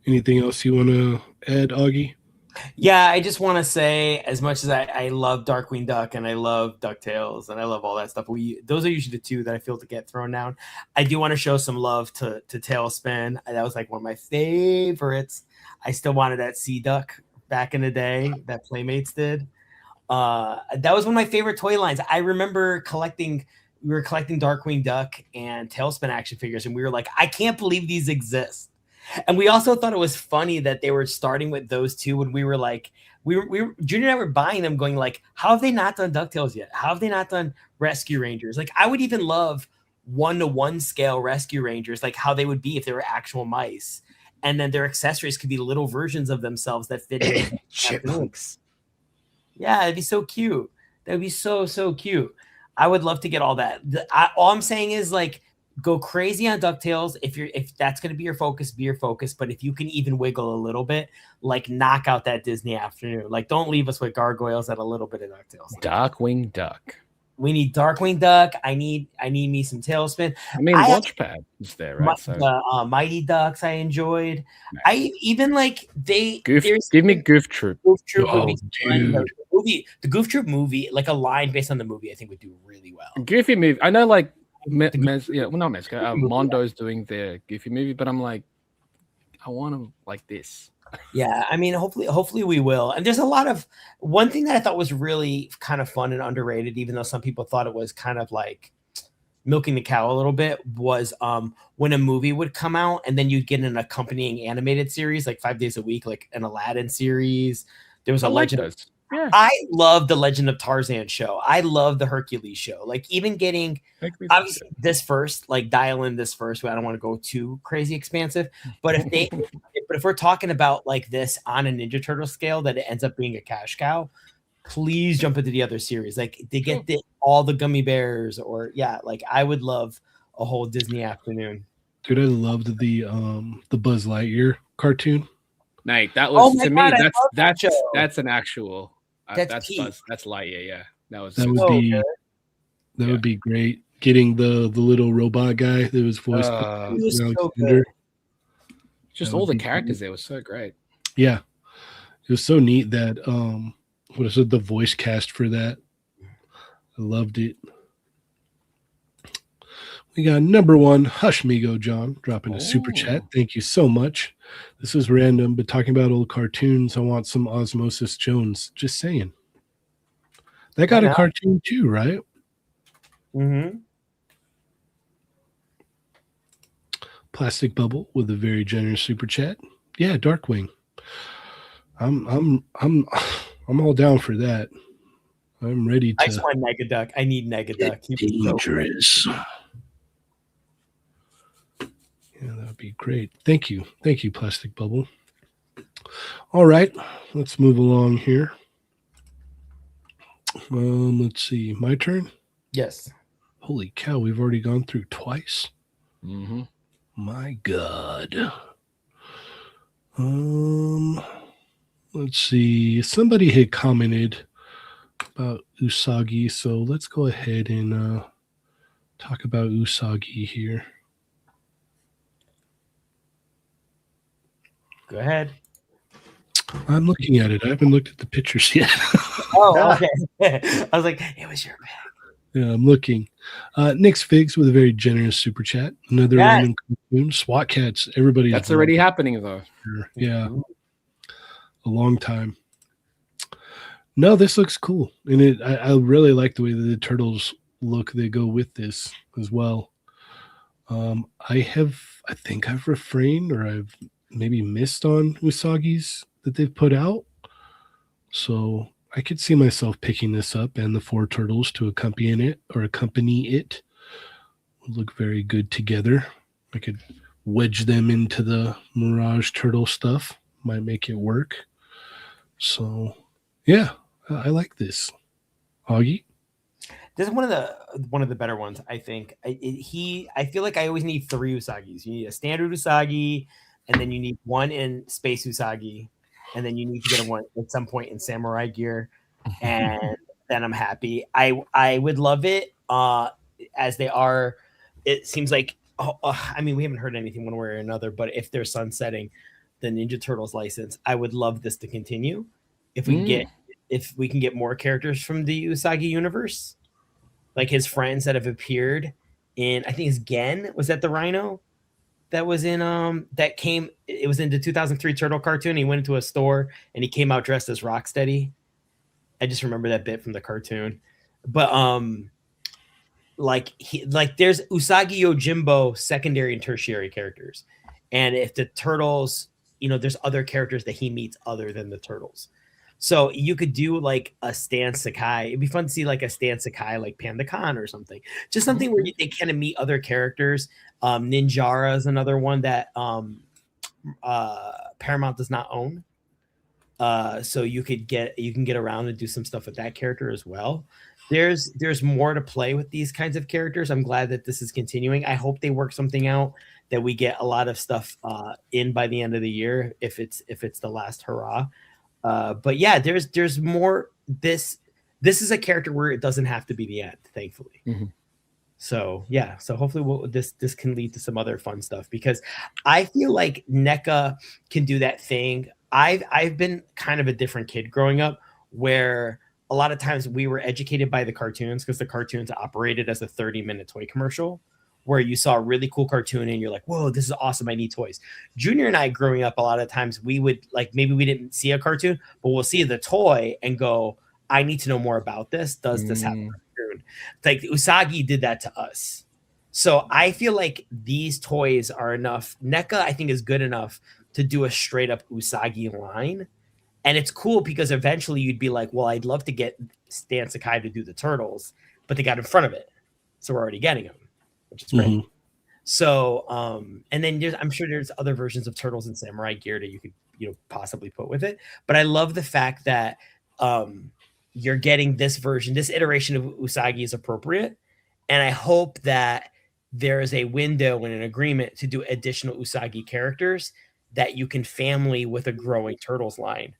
Anything else you want to add, Augie? Yeah, I just want to say, as much as I love Darkwing Duck and I love DuckTales and I love all that stuff, those are usually the two that I feel to get thrown down. I do want to show some love to Tailspin. That was like one of my favorites. I still wanted that Sea Duck back in the day that Playmates did. That was one of my favorite toy lines. I remember we were collecting Darkwing Duck and Tailspin action figures, and we were like, I can't believe these exist. And we also thought it was funny that they were starting with those two when we were like, Junior and I were buying them going like, how have they not done DuckTales yet? How have they not done Rescue Rangers? Like, I would even love 1-to-1 scale Rescue Rangers, like how they would be if they were actual mice. And then their accessories could be little versions of themselves that fit in. Chipmunks. Yeah, it'd be so cute. That'd be so cute. I would love to get all that. All I'm saying is, like, go crazy on DuckTales. If that's going to be your focus, be your focus. But if you can even wiggle a little bit, like, knock out that Disney afternoon. Like, don't leave us with Gargoyles and a little bit of DuckTales. Darkwing Duck. We need Darkwing Duck. I need me some Tailspin. I mean, Launchpad is there, right? The Mighty Ducks I enjoyed. I even like give me Goof Troop. Goof Troop the Goof Troop movie, like a line based on the movie, I think would do really well. Goofy movie. I know, like, not Mezco. Mondo's doing their Goofy movie, but I'm like, I want them like this. Yeah, I mean, hopefully we will. And there's a lot of one thing that I thought was really kind of fun and underrated, even though some people thought it was kind of like milking the cow a little bit, was when a movie would come out and then you'd get an accompanying animated series like 5 days a week, like an Aladdin series. There was a Legend. Yeah. I love the Legend of Tarzan show. I love the Hercules show. Like, even getting obviously this first, like, dial in this first. I don't want to go too crazy expansive, but if we're talking about like this on a Ninja Turtle scale, that it ends up being a cash cow, please jump into the other series. Like, they get all the gummy bears, or like, I would love a whole Disney afternoon. Dude, I loved the Buzz Lightyear cartoon. Nate, that was that's an actual. That's Lightyear, yeah. That would be great. Getting the little robot guy that was voiced by Alexander. Just all the characters there was so great. Yeah, it was so neat that what is it? The voice cast for that. I loved it. We got number one, Hush Migo John, dropping a super chat. Thank you so much. This is random, but talking about old cartoons, I want some Osmosis Jones. Just saying. That got a cartoon too, right? Mm-hmm. Plastic Bubble with a very generous super chat. Yeah, Darkwing. I'm all down for that. I'm ready to. I just want Negaduck. I need Negaduck. Dangerous. Yeah, that would be great. Thank you. Thank you, Plastic Bubble. All right, let's move along here. Let's see. My turn? Yes. Holy cow, we've already gone through twice. Mm-hmm. My God. Let's see. Somebody had commented about Usagi, so let's go ahead and talk about Usagi here. Go ahead. I'm looking at it. I haven't looked at the pictures yet. Oh, okay. I was like, it was your bag. Yeah, I'm looking. Nick's Figs with a very generous super chat. Another random cartoon. SWAT Cats. Everybody's That's already happening though. Yeah. A long time. No, this looks cool. And I really like the way that the turtles look. They go with this as well. I think I've refrained or I've maybe missed on Usagi's that they've put out. So I could see myself picking this up and the 4 turtles to accompany it. Would look very good together. I could wedge them into the Mirage Turtle stuff. Might make it work. So yeah, I like this. Augie? This is one of the better ones, I think. I feel like I always need 3 Usagis. You need a standard Usagi, and then you need one in Space Usagi, and then you need to get one at some point in Samurai gear, and then I'm happy. I would love it as they are. It seems like I mean, we haven't heard anything one way or another, but if they're sunsetting the Ninja Turtles license, I would love this to continue. If we can get more characters from the Usagi universe, like his friends that have appeared in, I think it's Gen. Was that the Rhino that was in it was in the 2003 Turtle cartoon. He went into a store and he came out dressed as Rocksteady. I just remember that bit from the cartoon. But there's Usagi Yojimbo secondary and tertiary characters. And if the turtles, there's other characters that he meets other than the turtles. So you could do like a Stan Sakai. It'd be fun to see like a Stan Sakai, like Panda Khan or something. Just something where they kind of meet other characters. Ninjara is another one that Paramount does not own. So you can get around and do some stuff with that character as well. There's more to play with these kinds of characters. I'm glad that this is continuing. I hope they work something out that we get a lot of stuff in by the end of the year if it's the last hurrah. But yeah, there's more. This is a character where it doesn't have to be the end, thankfully. Mm-hmm. So yeah, so hopefully this can lead to some other fun stuff, because I feel like NECA can do that thing. I've been kind of a different kid growing up, where a lot of times we were educated by the cartoons, because the cartoons operated as a 30-minute toy commercial, where you saw a really cool cartoon and you're like, whoa, this is awesome, I need toys. Junior and I growing up, a lot of times we would, like, maybe we didn't see a cartoon, but we'll see the toy and go, I need to know more about this. Does this have a cartoon? Like Usagi did that to us. So I feel like these toys are enough. NECA, I think, is good enough to do a straight up Usagi line. And it's cool because eventually you'd be like, well, I'd love to get Stan Sakai to do the turtles, but they got in front of it. So we're already getting them, which is great. Mm-hmm. So, and then I'm sure there's other versions of Turtles and Samurai gear that you could, possibly put with it. But I love the fact that you're getting this version, this iteration of Usagi is appropriate. And I hope that there is a window and an agreement to do additional Usagi characters that you can family with a growing Turtles line.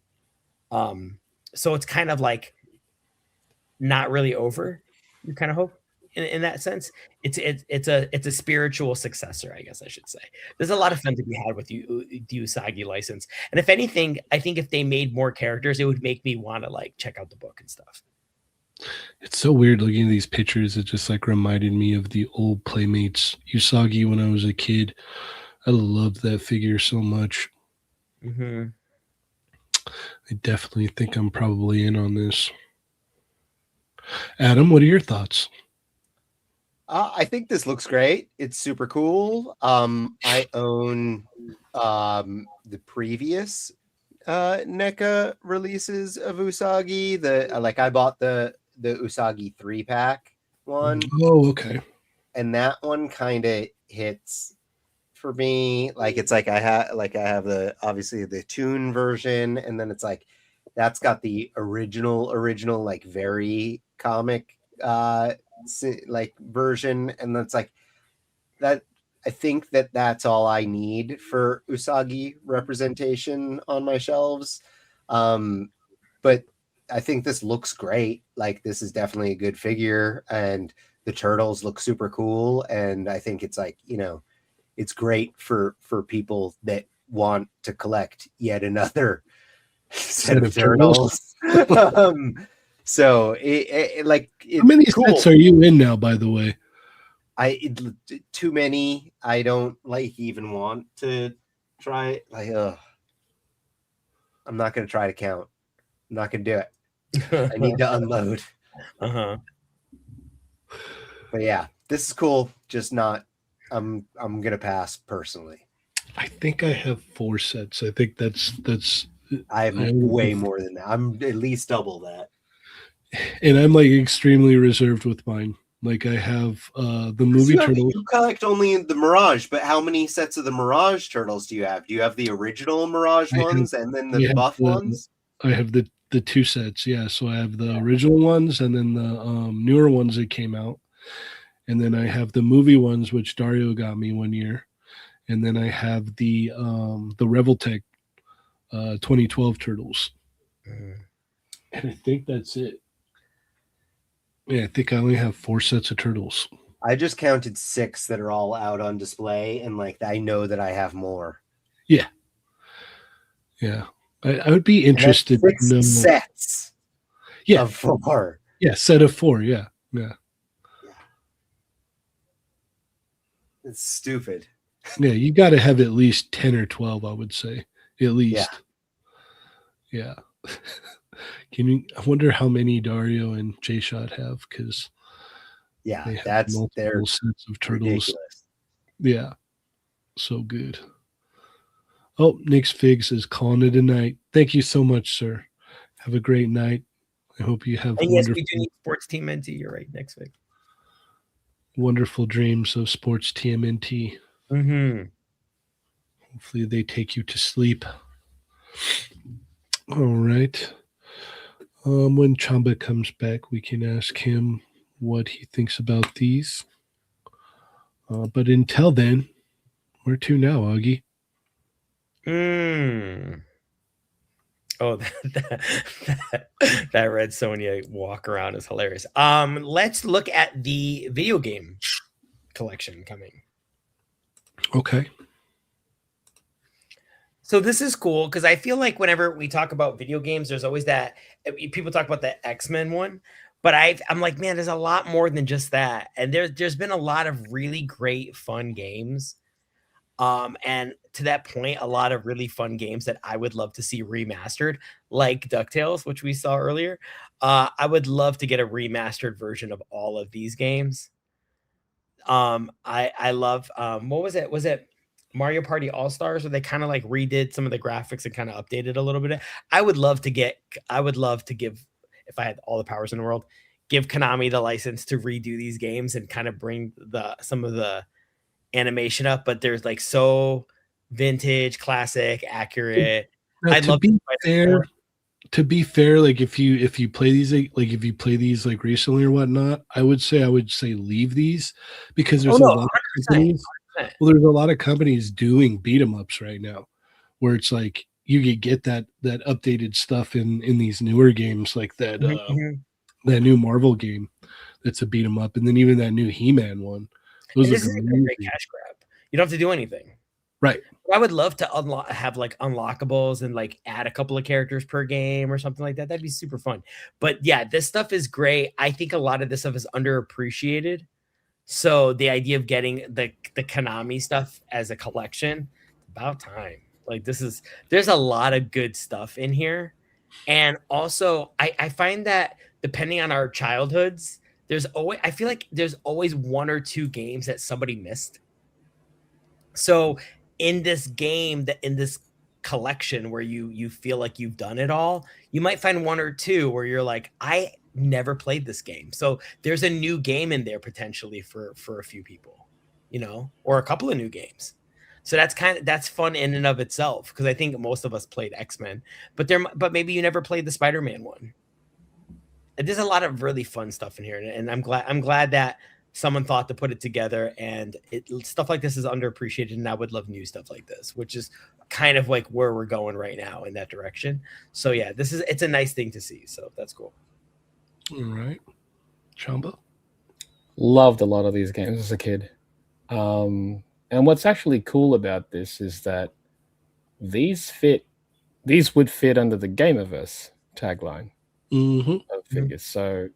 So it's kind of like not really over, you kind of hope. In that sense, it's a spiritual successor, I guess I should say. There's a lot of fun to be had with the Usagi license, and if anything, I think if they made more characters, it would make me want to like check out the book and stuff. It's so weird looking at these pictures. It just like reminded me of the old Playmates Usagi when I was a kid. I loved that figure so much. Mm-hmm. I definitely think I'm probably in on this. Adam, what are your thoughts? I think this looks great. It's super cool. I own the previous NECA releases of Usagi. I bought the Usagi 3-pack one. Oh, okay. And that one kind of hits for me. Like it's like I have the obviously the Toon version, and then it's like that's got the original like very comic like version, and that's like that. I think that's all I need for Usagi representation on my shelves. But I think this looks great. Like this is definitely a good figure, and the turtles look super cool. And I think it's like, it's great for people that want to collect yet another set of turtles. So how many sets are you in now, by the way? Too many. I don't even want to try. I'm not going to try to count. I'm not going to do it. I need to unload. Uh-huh. But yeah, this is cool. Just not. I'm going to pass personally. I think I have 4 sets. I think that's. I have way more than that. I'm at least double that. And I'm extremely reserved with mine. I have the movie turtles. You collect only the Mirage, but how many sets of the Mirage turtles do you have? Do you have the original Mirage ones and then the buff ones? I have the 2 sets, yeah. So I have the original ones and then the newer ones that came out. And then I have the movie ones, which Dario got me one year. And then I have the Revoltech 2012 turtles. And I think that's it. Yeah, I think I only have 4 sets of turtles. I just counted 6 that are all out on display, and I know that I have more. Yeah. Yeah. I would be interested to know. Sets. Yeah. Of 4. Yeah, set of 4. Yeah. Yeah. It's stupid. Yeah, you got to have at least 10 or 12, I would say. At least. Yeah. I wonder how many Dario and Jshot have, because that's their sets of turtles. Ridiculous. Yeah, so good. Oh, Nick's Figs is calling it a night. Thank you so much, sir. Have a great night. I hope you have. And yes, we do need sports TMNT. You're right, next week. Wonderful dreams of sports TMNT. Mm-hmm. Hopefully, they take you to sleep. All right. When Chamba comes back, we can ask him what he thinks about these. But until then, where to now, Augie? Oh, that Red Sonja walk around is hilarious. Let's look at the video game collection coming. Okay. So this is cool because I feel like whenever we talk about video games, there's always that people talk about the X-Men one, but I'm like, man, there's a lot more than just that. And there's been a lot of really great fun games. And to that point, a lot of really fun games that I would love to see remastered, like DuckTales, which we saw earlier. I would love to get a remastered version of all of these games. I love what was it? Was it Mario Party All-Stars, where they kind of redid some of the graphics and kind of updated a little bit? I would love to give, if I had all the powers in the world, give Konami the license to redo these games and kind of bring some of the animation up, but there's so vintage, classic, accurate. I'd love to be fair, if you play these recently or whatnot, I would say leave these, because there's a lot of companies. Well, there's a lot of companies doing beat 'em ups right now, where it's you could get that updated stuff in these newer games, like that that new Marvel game that's a beat 'em up, and then even that new He-Man one. This is a great cash grab. You don't have to do anything. Right. I would love to have unlockables and add a couple of characters per game or something like that. That'd be super fun. But yeah, this stuff is great. I think a lot of this stuff is underappreciated. So the idea of getting the Konami stuff as a collection, about time. There's a lot of good stuff in here. And also I find that depending on our childhoods, I feel like there's always 1 or 2 games that somebody missed. So in this game, in this collection where you feel like you've done it all, you might find 1 or 2 where you're like, I never played this game. So there's a new game in there potentially for a few people, or a couple of new games. So that's fun in and of itself, because I think most of us played X-Men, but maybe you never played the Spider-Man one. There's a lot of really fun stuff in here, and I'm glad that someone thought to put it together. And stuff like this is underappreciated, and I would love new stuff like this, which is kind of where we're going right now, in that direction. So yeah, it's a nice thing to see. So that's cool. All right, Chamba. Loved a lot of these games as a kid. And what's actually cool about this is that these would fit under the Gamerverse tagline. Mm-hmm. figures. So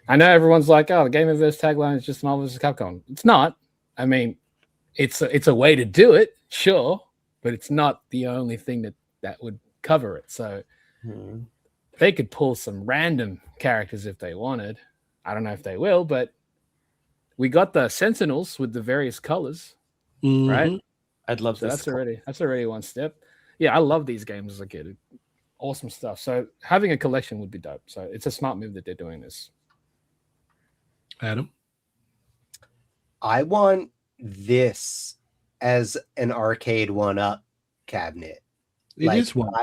I know everyone's like, "Oh, the Game Averse tagline is just Marvel vs. Capcom." It's not. I mean, it's a way to do it, sure, but it's not the only thing that would cover it. So they could pull some random characters if they wanted. I don't know if they will, but we got the Sentinels with the various colors, right? I'd love So this. that's already one step. Yeah, I love these games as a kid. Awesome stuff. So having a collection would be dope. So it's a smart move that they're doing this. Adam? I want this as an arcade 1-up cabinet. It is one.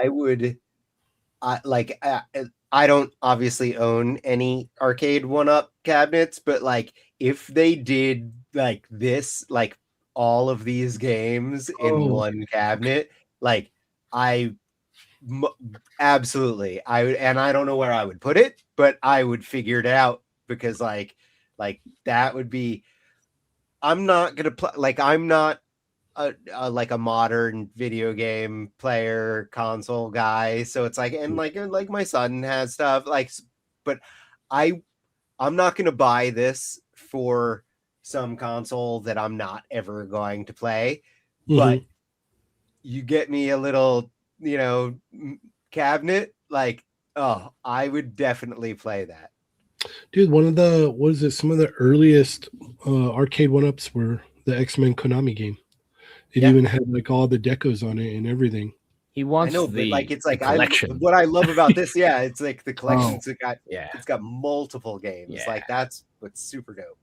I don't obviously own any arcade 1-up cabinets, but like if they did like this, like all of these games in one cabinet, like absolutely I would, and I don't know where I would put it, but I would figure it out because like that would be. I'm not gonna play. Like I'm not like a modern video game player console guy, so it's like, and like my son has stuff like, but I'm not gonna buy this for some console that I'm not ever going to play. But you get me a little, cabinet, like, oh, I would definitely play that. Dude, some of the earliest arcade 1-ups were the X-Men Konami game. It even had like all the decos on it and everything. He wants but like it's like collection. What I love about this, it's like the collections. It's got multiple games. Yeah. Like that's what's super dope.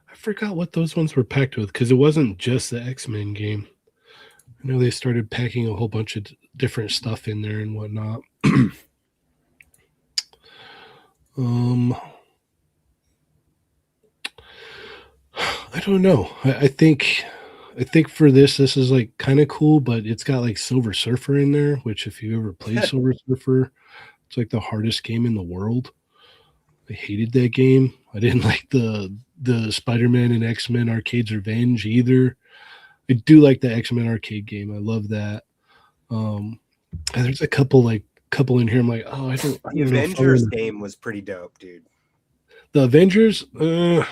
I forgot what those ones were packed with because it wasn't just the X-Men game. I know they started packing a whole bunch of different stuff in there and whatnot. I don't know. I think for this is like kind of cool, but it's got like Silver Surfer in there, which if you ever played Silver Surfer, it's like the hardest game in the world. I hated that game. I didn't like the Spider-Man and X-Men Arcade's Revenge either. I do like the X-Men arcade game. I love that. And there's a couple in here. I'm like, oh, I don't. The Avengers game was pretty dope, dude. The Avengers, it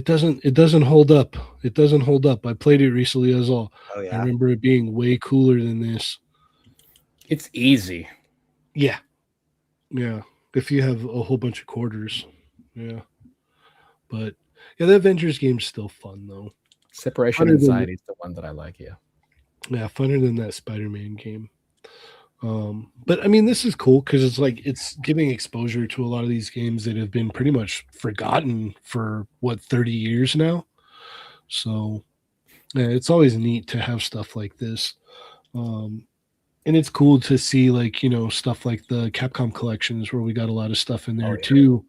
doesn't hold up. It doesn't hold up. I played it recently as well. Oh yeah. I remember it being way cooler than this. It's easy. Yeah. Yeah. If you have a whole bunch of quarters. Yeah. But yeah, the Avengers game's still fun though. Separation Anxiety is the one that I like, yeah. Yeah, funner than that Spider-Man game. But I mean, this is cool because it's like it's giving exposure to a lot of these games that have been pretty much forgotten for 30 years now. So yeah, it's always neat to have stuff like this. And it's cool to see stuff like the Capcom collections where we got a lot of stuff in there too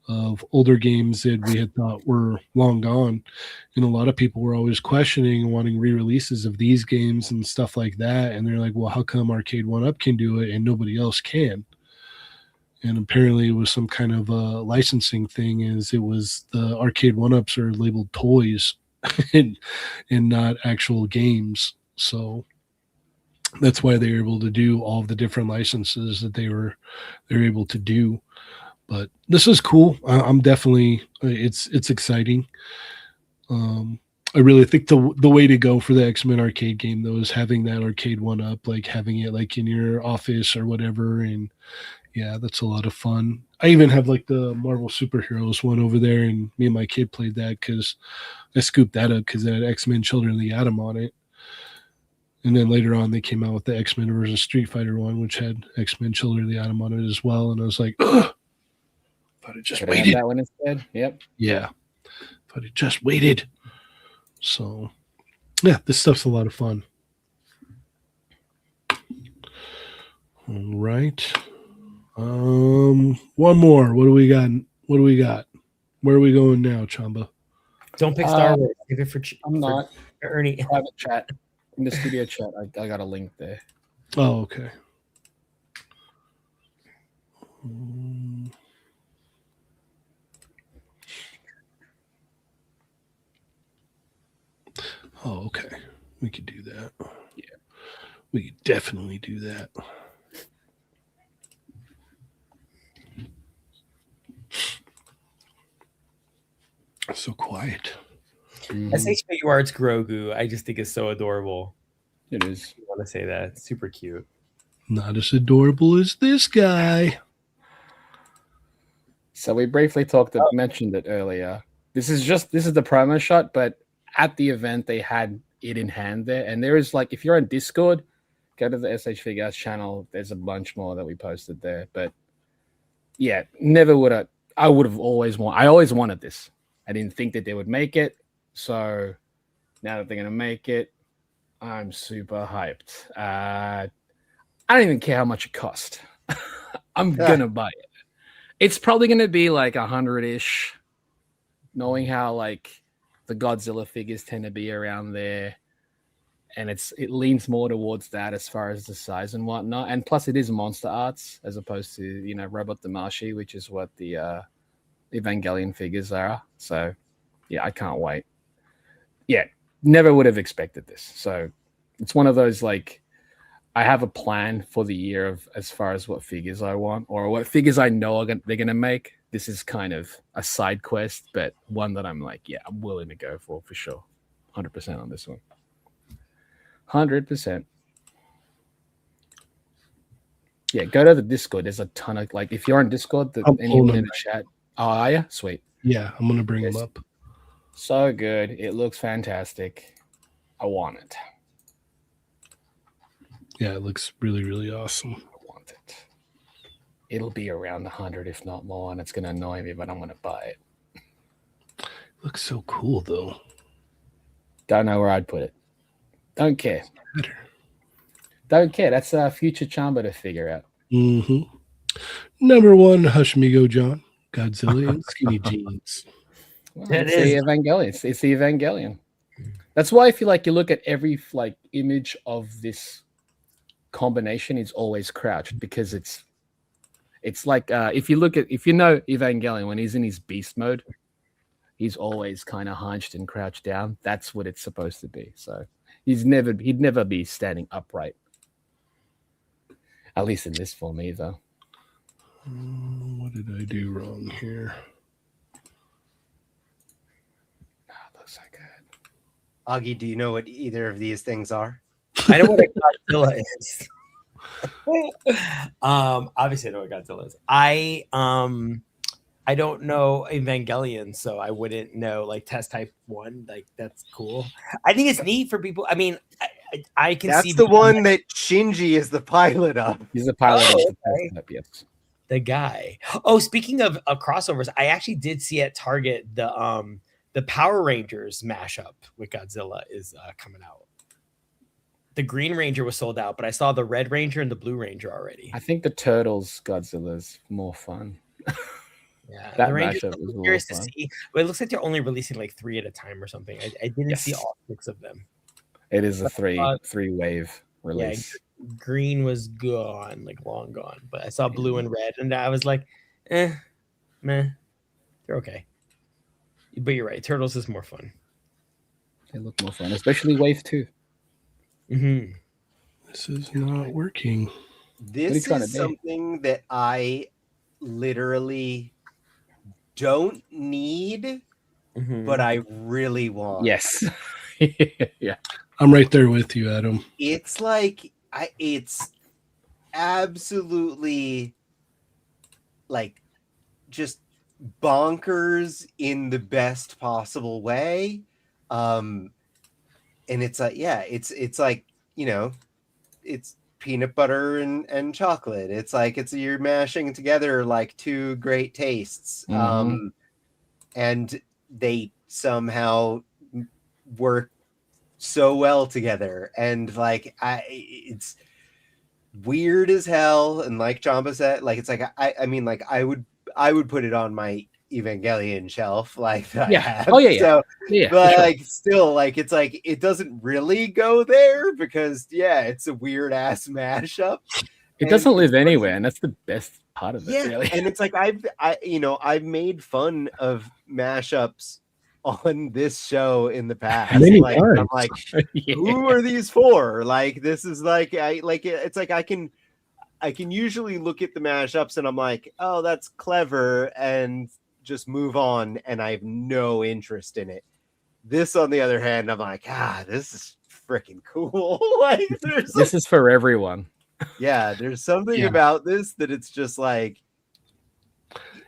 of older games that we had thought were long gone. And a lot of people were always questioning and wanting re-releases of these games and stuff like that. And they're like, well, how come Arcade 1-Up can do it and nobody else can? And apparently it was some kind of a licensing thing, as it was the Arcade 1-Ups are labeled toys and not actual games. So that's why they were able to do all of the different licenses that they're able to do. But this is cool. I'm definitely, it's exciting. I really think the way to go for the X-Men arcade game though is having that arcade 1-Up, like having it like in your office or whatever. And yeah, that's a lot of fun. I even have like the Marvel Superheroes one over there, and me and my kid played that because I scooped that up because it had X-Men Children of the Atom on it. And then later on, they came out with the X-Men versus Street Fighter one, which had X-Men Children of the Atom on it as well. And I was like, ugh. If I'd have just waited. That one instead. Yep. Yeah. If I'd have just waited. So, yeah, this stuff's a lot of fun. All right. One more. What do we got? Where are we going now, Chamba? Don't pick Star Wars. Give it for I'm not. Ernie. Private chat. In the studio chat, I got a link there. Oh, okay. Oh, okay. We could do that. Yeah. We could definitely do that. So quiet. SH Figure Arts Grogu, I just think is so adorable. It is. I want to say that. It's super cute. Not as adorable as this guy. So we briefly mentioned it earlier. This is the promo shot, but at the event they had it in hand there, and there is like, if you're on Discord, go to the SH Figure Arts channel. There's a bunch more that we posted there, but yeah, never would have. I always wanted this. I didn't think that they would make it, so now that they're gonna make it, I'm super hyped. I don't even care how much it cost. I'm gonna buy it. It's probably going to be like 100-ish, knowing how like the Godzilla figures tend to be around there. And it leans more towards that as far as the size and whatnot. And plus it is Monster Arts as opposed to, you know, Robot Damashi, which is what the Evangelion figures are. So yeah, I can't wait. Yeah, never would have expected this. So it's one of those, like, I have a plan for the year of as far as what figures I want or what figures I know they're going to make. This is kind of a side quest, but one that I'm like, yeah, I'm willing to go for sure. 100% on this one. 100%. Yeah, go to the Discord. There's a ton of, like, if you're on Discord, anyone in the chat. Oh, are you? Sweet. Yeah, I'm going to bring them up. So good. It looks fantastic. I want it. Yeah, it looks really, really awesome. I want it. It'll be around 100, if not more, and it's going to annoy me, but I'm going to buy it. Looks so cool, though. Don't know where I'd put it. Don't care. Don't care. That's future Chamba to figure out. Mm-hmm. Number 1, Hushmigo John, Godzilla and Skinny Jeans. Well, it's the Evangelion. It's the Evangelion. That's why I feel like you look at every like image of this combination, is always crouched, because it's like if you know Evangelion, when he's in his beast mode, he's always kind of hunched and crouched down. That's what it's supposed to be. So he'd never be standing upright, at least in this form either. What did I do wrong here? Looks so good. Augie, do you know what either of these things are? I know what a Godzilla is. Obviously I know what Godzilla is. I don't know Evangelion, so I wouldn't know like Test Type 1. Like, that's cool. I think it's neat for people. I mean, I can see that's the one that Shinji is the pilot of. He's the pilot of the Test Type, yes. The guy. Oh, speaking of crossovers, I actually did see at Target the Power Rangers mashup with Godzilla is coming out. The Green Ranger was sold out, but I saw the Red Ranger and the Blue Ranger already. I think the Turtles Godzilla's more fun. Yeah, that the Rangers mashup was curious to fun. see, but it looks like they're only releasing like 3 at a time or something. I didn't see all 6 of them. It is a three wave release. Yeah, green was gone, like long gone, but I saw blue and red, and I was like, meh, they're okay. But you're right, Turtles is more fun. They look more fun, especially wave 2. Mm-hmm. This is not working. This is something that I literally don't need, but I really want. Yes. Yeah. I'm right there with you, Adam. It's like it's absolutely like just bonkers in the best possible way. And it's like, yeah, it's like, you know, it's peanut butter and chocolate. It's like you're mashing together like 2 great tastes. And they somehow work so well together, and like it's weird as hell. And like Chamba said, like it's like I mean, like I would put it on my Evangelion shelf, like that. Yeah. I have. Oh yeah. So, yeah. but like still, like it's like it doesn't really go there because it's a weird ass mashup. It doesn't live anywhere, and that's the best part of it. Yeah, really. and it's like I've made fun of mashups on this show in the past. Many like times. I'm like, who are these for? Like this is like it's like I can usually look at the mashups and I'm like, oh, that's clever, and just move on, and I have no interest in it. This, on the other hand, I'm like, this is freaking cool. Like, this is for everyone. Yeah, there's something about this that it's just like,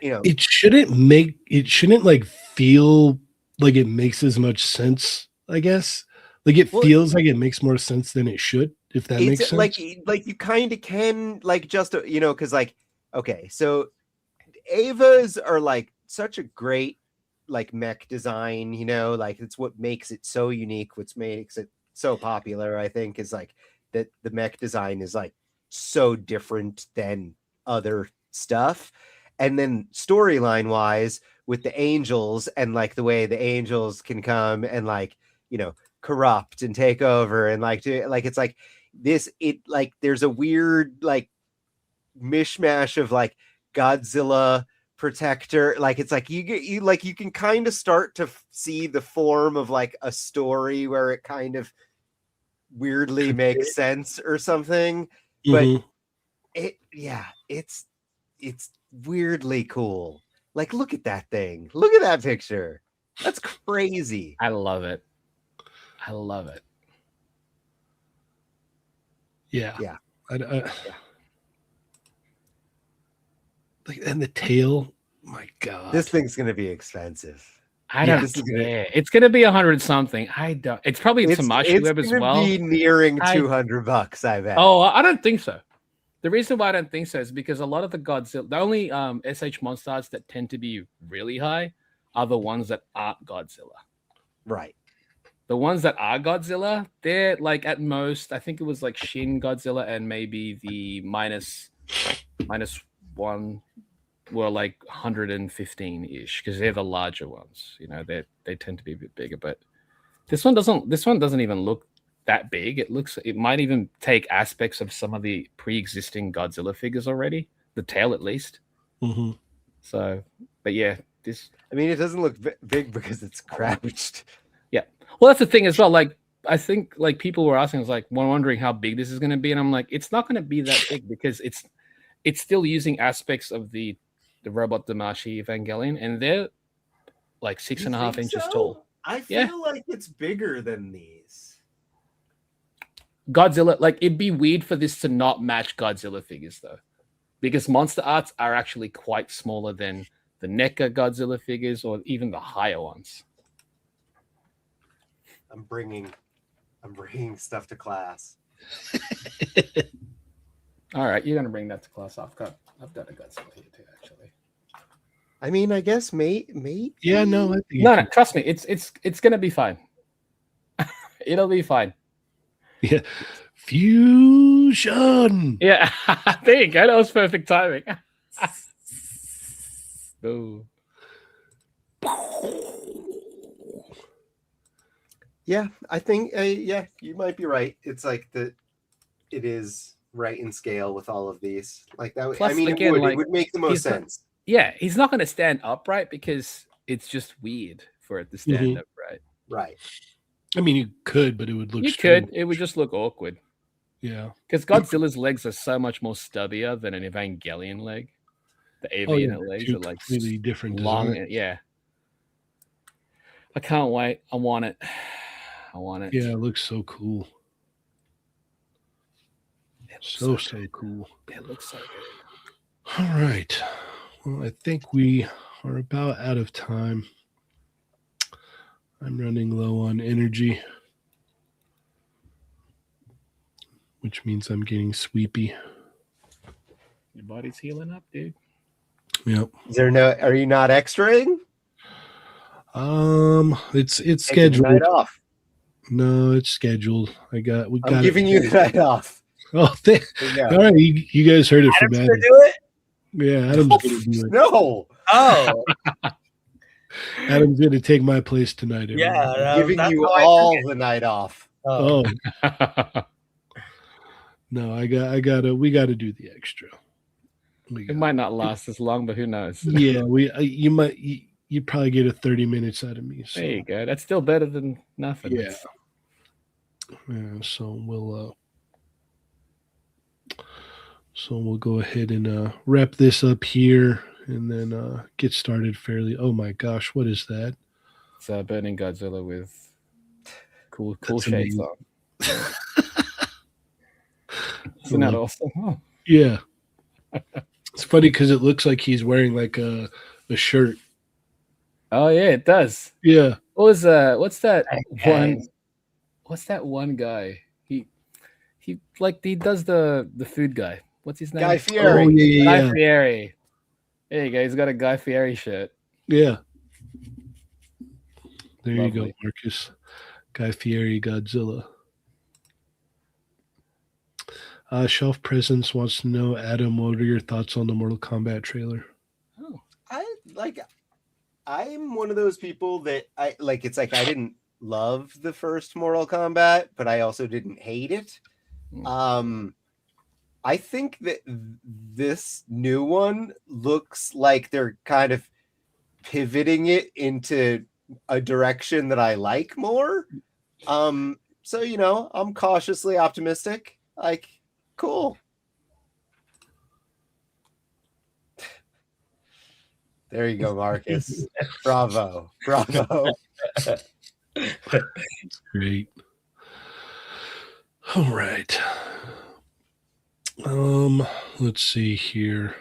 it shouldn't like feel like it makes as much sense, I guess. Like it feels like it makes more sense than it should, if that makes sense. Like you kind of can, like, just because like, okay, so Avas are like such a great like mech design, like it's what makes it so unique, what makes it so popular, I think, is like that the mech design is like so different than other stuff. And then storyline wise, with the angels and like the way the angels can come and like, corrupt and take over and like do like, it's like this, it like there's a weird like mishmash of like Godzilla protector, like it's like you can kind of start to see the form of like a story where it kind of weirdly makes sense or something. But it's weirdly cool. Like, look at that thing. Look at that picture. That's crazy. I love it. Yeah. Like, and the tail, my God, this thing's gonna be expensive. I don't care. It's gonna be 100 something. I don't. It's probably Tamashi Web as well. It's gonna be nearing $200, I bet. Oh, I don't think so. The reason why I don't think so is because a lot of the Godzilla, the only SH monster arts that tend to be really high are the ones that aren't Godzilla. Right. The ones that are Godzilla, they're like at most, I think it was like Shin Godzilla and maybe the minus one were like 115-ish because they're the larger ones. They tend to be a bit bigger. But this one doesn't even look that big. It might even take aspects of some of the pre-existing Godzilla figures already. The tail, at least. Mm-hmm. So, but yeah, this. I mean, it doesn't look big because it's crouched. Yeah. Well, that's the thing as well. Like, I think like people were asking, wondering how big this is going to be, and I'm like, it's not going to be that big because it's still using aspects of the robot Damashi Evangelion, and they're like 6.5 inches tall. I feel like it's bigger than these. Godzilla, like it'd be weird for this to not match Godzilla figures though, because monster arts are actually quite smaller than the NECA Godzilla figures or even the higher ones. I'm bringing stuff to class. All right, you're gonna bring that to class. I've got a Godzilla here too, actually. I mean, I guess mate. Yeah, no, no, trust me, it's gonna be fine. It'll be fine. Yeah, fusion. Yeah, there you go. That was perfect timing. Ooh. Yeah, I think you might be right. It's like it is right in scale with all of these. Like that. Plus, I mean, again, it would make the most sense. He's not going to stand upright because it's just weird for it to stand upright. Right. I mean, you could, but it would look. It would just look awkward. Yeah. Because Godzilla's legs are so much more stubbier than an Evangelion leg. The avian legs are like completely different. Long. Yeah. I can't wait. I want it. Yeah, it looks so cool. So cool. It looks so good. All right. Well, I think we are about out of time. I'm running low on energy, which means I'm getting sleepy. Your body's healing up, dude. Yep. Are you not extraing? It's scheduled. Night off. No, it's scheduled. I'm giving you the night off. Oh, all right. You guys heard it from Adam. Adam's gonna do it? Yeah, Adam's gonna do it. No. Oh. Adam's gonna take my place tonight. Yeah, I'm giving you all the night off. Oh. No, we gotta do the extra. It might not last as long, but who knows? Yeah, you probably get a 30 minutes out of me. So. There you go. That's still better than nothing. Yeah. So we'll go ahead and wrap this up here, and then get started fairly. Oh my gosh, what is that? It's Burning Godzilla with cool That's shades amazing. on. Isn't that awesome? Oh. Yeah. It's funny because it looks like he's wearing like a shirt. Oh yeah, it does. Yeah. What's that one? What's that one guy? He does the food guy. What's his name? Guy Fieri. Oh yeah. Guy Fieri. There you go. He's got a Guy Fieri shirt. Yeah. There Lovely. You go, Marcus. Guy Fieri Godzilla. Shelf Presence wants to know, Adam, what are your thoughts on the Mortal Kombat trailer? Oh, I'm one of those people that I like. It's like I didn't love the first Mortal Kombat, but I also didn't hate it. I think that this new one looks like they're kind of pivoting it into a direction that I like more. So I'm cautiously optimistic. Like, cool. There you go, Marcus. Bravo. Great. All right. Let's see here.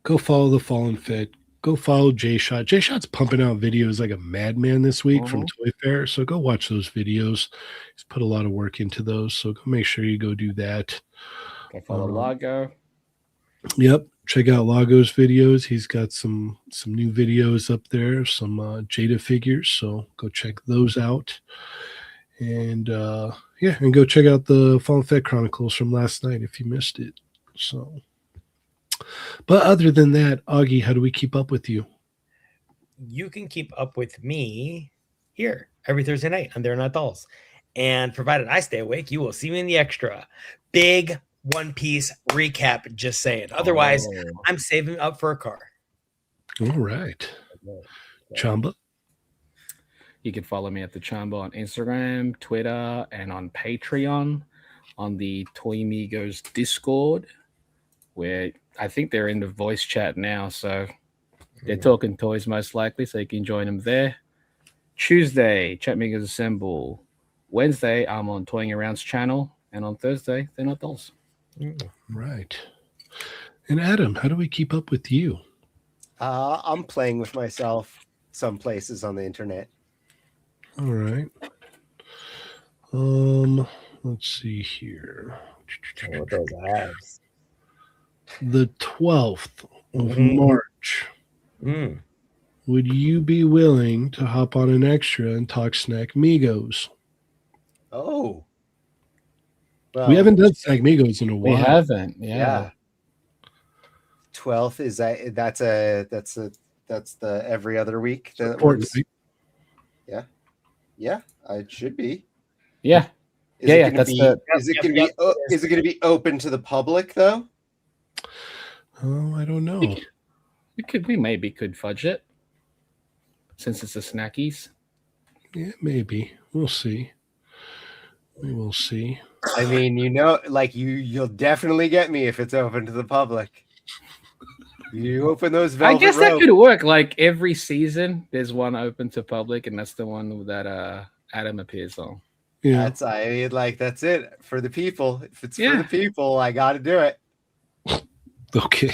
Go follow the Fallen Fett. Go follow Jshot. Jshot's pumping out videos like a madman this week from Toy Fair. So go watch those videos. He's put a lot of work into those. So go make sure you go do that. Go follow Lago. Yep. Check out Lago's videos. He's got some new videos up there, some Jada figures. So go check those out. And and go check out the Fallen Fett Chronicles from last night if you missed it. So, but other than that, Augie, how do we keep up with you? You can keep up with me here every Thursday night on They're Not Dolls. And provided I stay awake, you will see me in the extra. Big One Piece recap, just saying. Otherwise, I'm saving up for a car. All right. Chamba? You can follow me at the Chamba on Instagram, Twitter, and on Patreon, on the Toy Migos Discord, where I think they're in the voice chat now, so they're talking toys most likely, so you can join them there. Tuesday, Chat Migos Assemble. Wednesday, I'm on Toying Around's channel, and on Thursday, They're Not Dolls. Right. And Adam, how do we keep up with you? I'm playing with myself some places on the internet. All right. Let's see here. What those abs. The 12th of March. Would you be willing to hop on an extra and talk Snack Migos? Oh. Well, we haven't done Snack Migos in a while. We haven't. Yeah. 12th is that's the every other week. Yeah, it should be. Yeah. Is it going to be open to the public though? Oh, I don't know. We maybe could fudge it since it's a snackies. Yeah, maybe. We'll see. We will see. I mean, you'll definitely get me if it's open to the public. You open those velvet I guess ropes. that could work. Like every season, there's one open to public, and that's the one that Adam appears on. Yeah, that's it for the people. If it's for the people, I got to do it. Okay.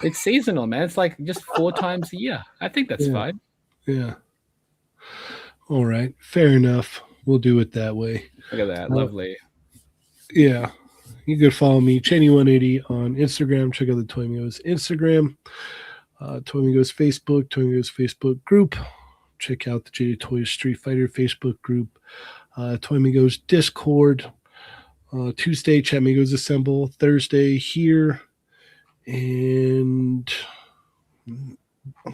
It's seasonal, man. It's like just 4 times a year. I think that's fine. Yeah. All right. Fair enough. We'll do it that way. Look at that. Lovely. Yeah. You could follow me, Cheney180 on Instagram. Check out the Toy Migos Instagram, Toy Migos Facebook, Toy Migos Facebook group. Check out the JD Toys Street Fighter Facebook group, Toy Migos Discord. Tuesday, Chat Migos Assemble. Thursday here. And I'm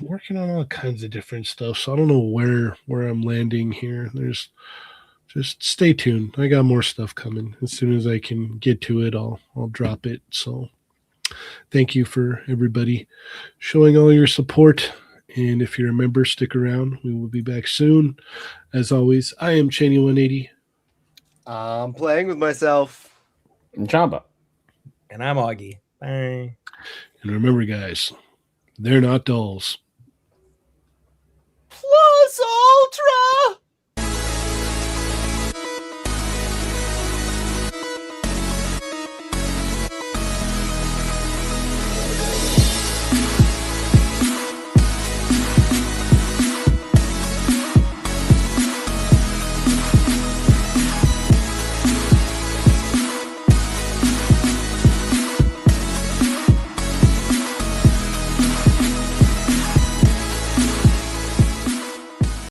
working on all kinds of different stuff, so I don't know where I'm landing here. Just stay tuned. I got more stuff coming. As soon as I can get to it, I'll drop it. So thank you for everybody showing all your support. And if you're a member, stick around. We will be back soon. As always, I am Cheney180. I'm playing with myself. And Chamba. And I'm Augie. Bye. And remember, guys, They're not dolls. Plus Ultra.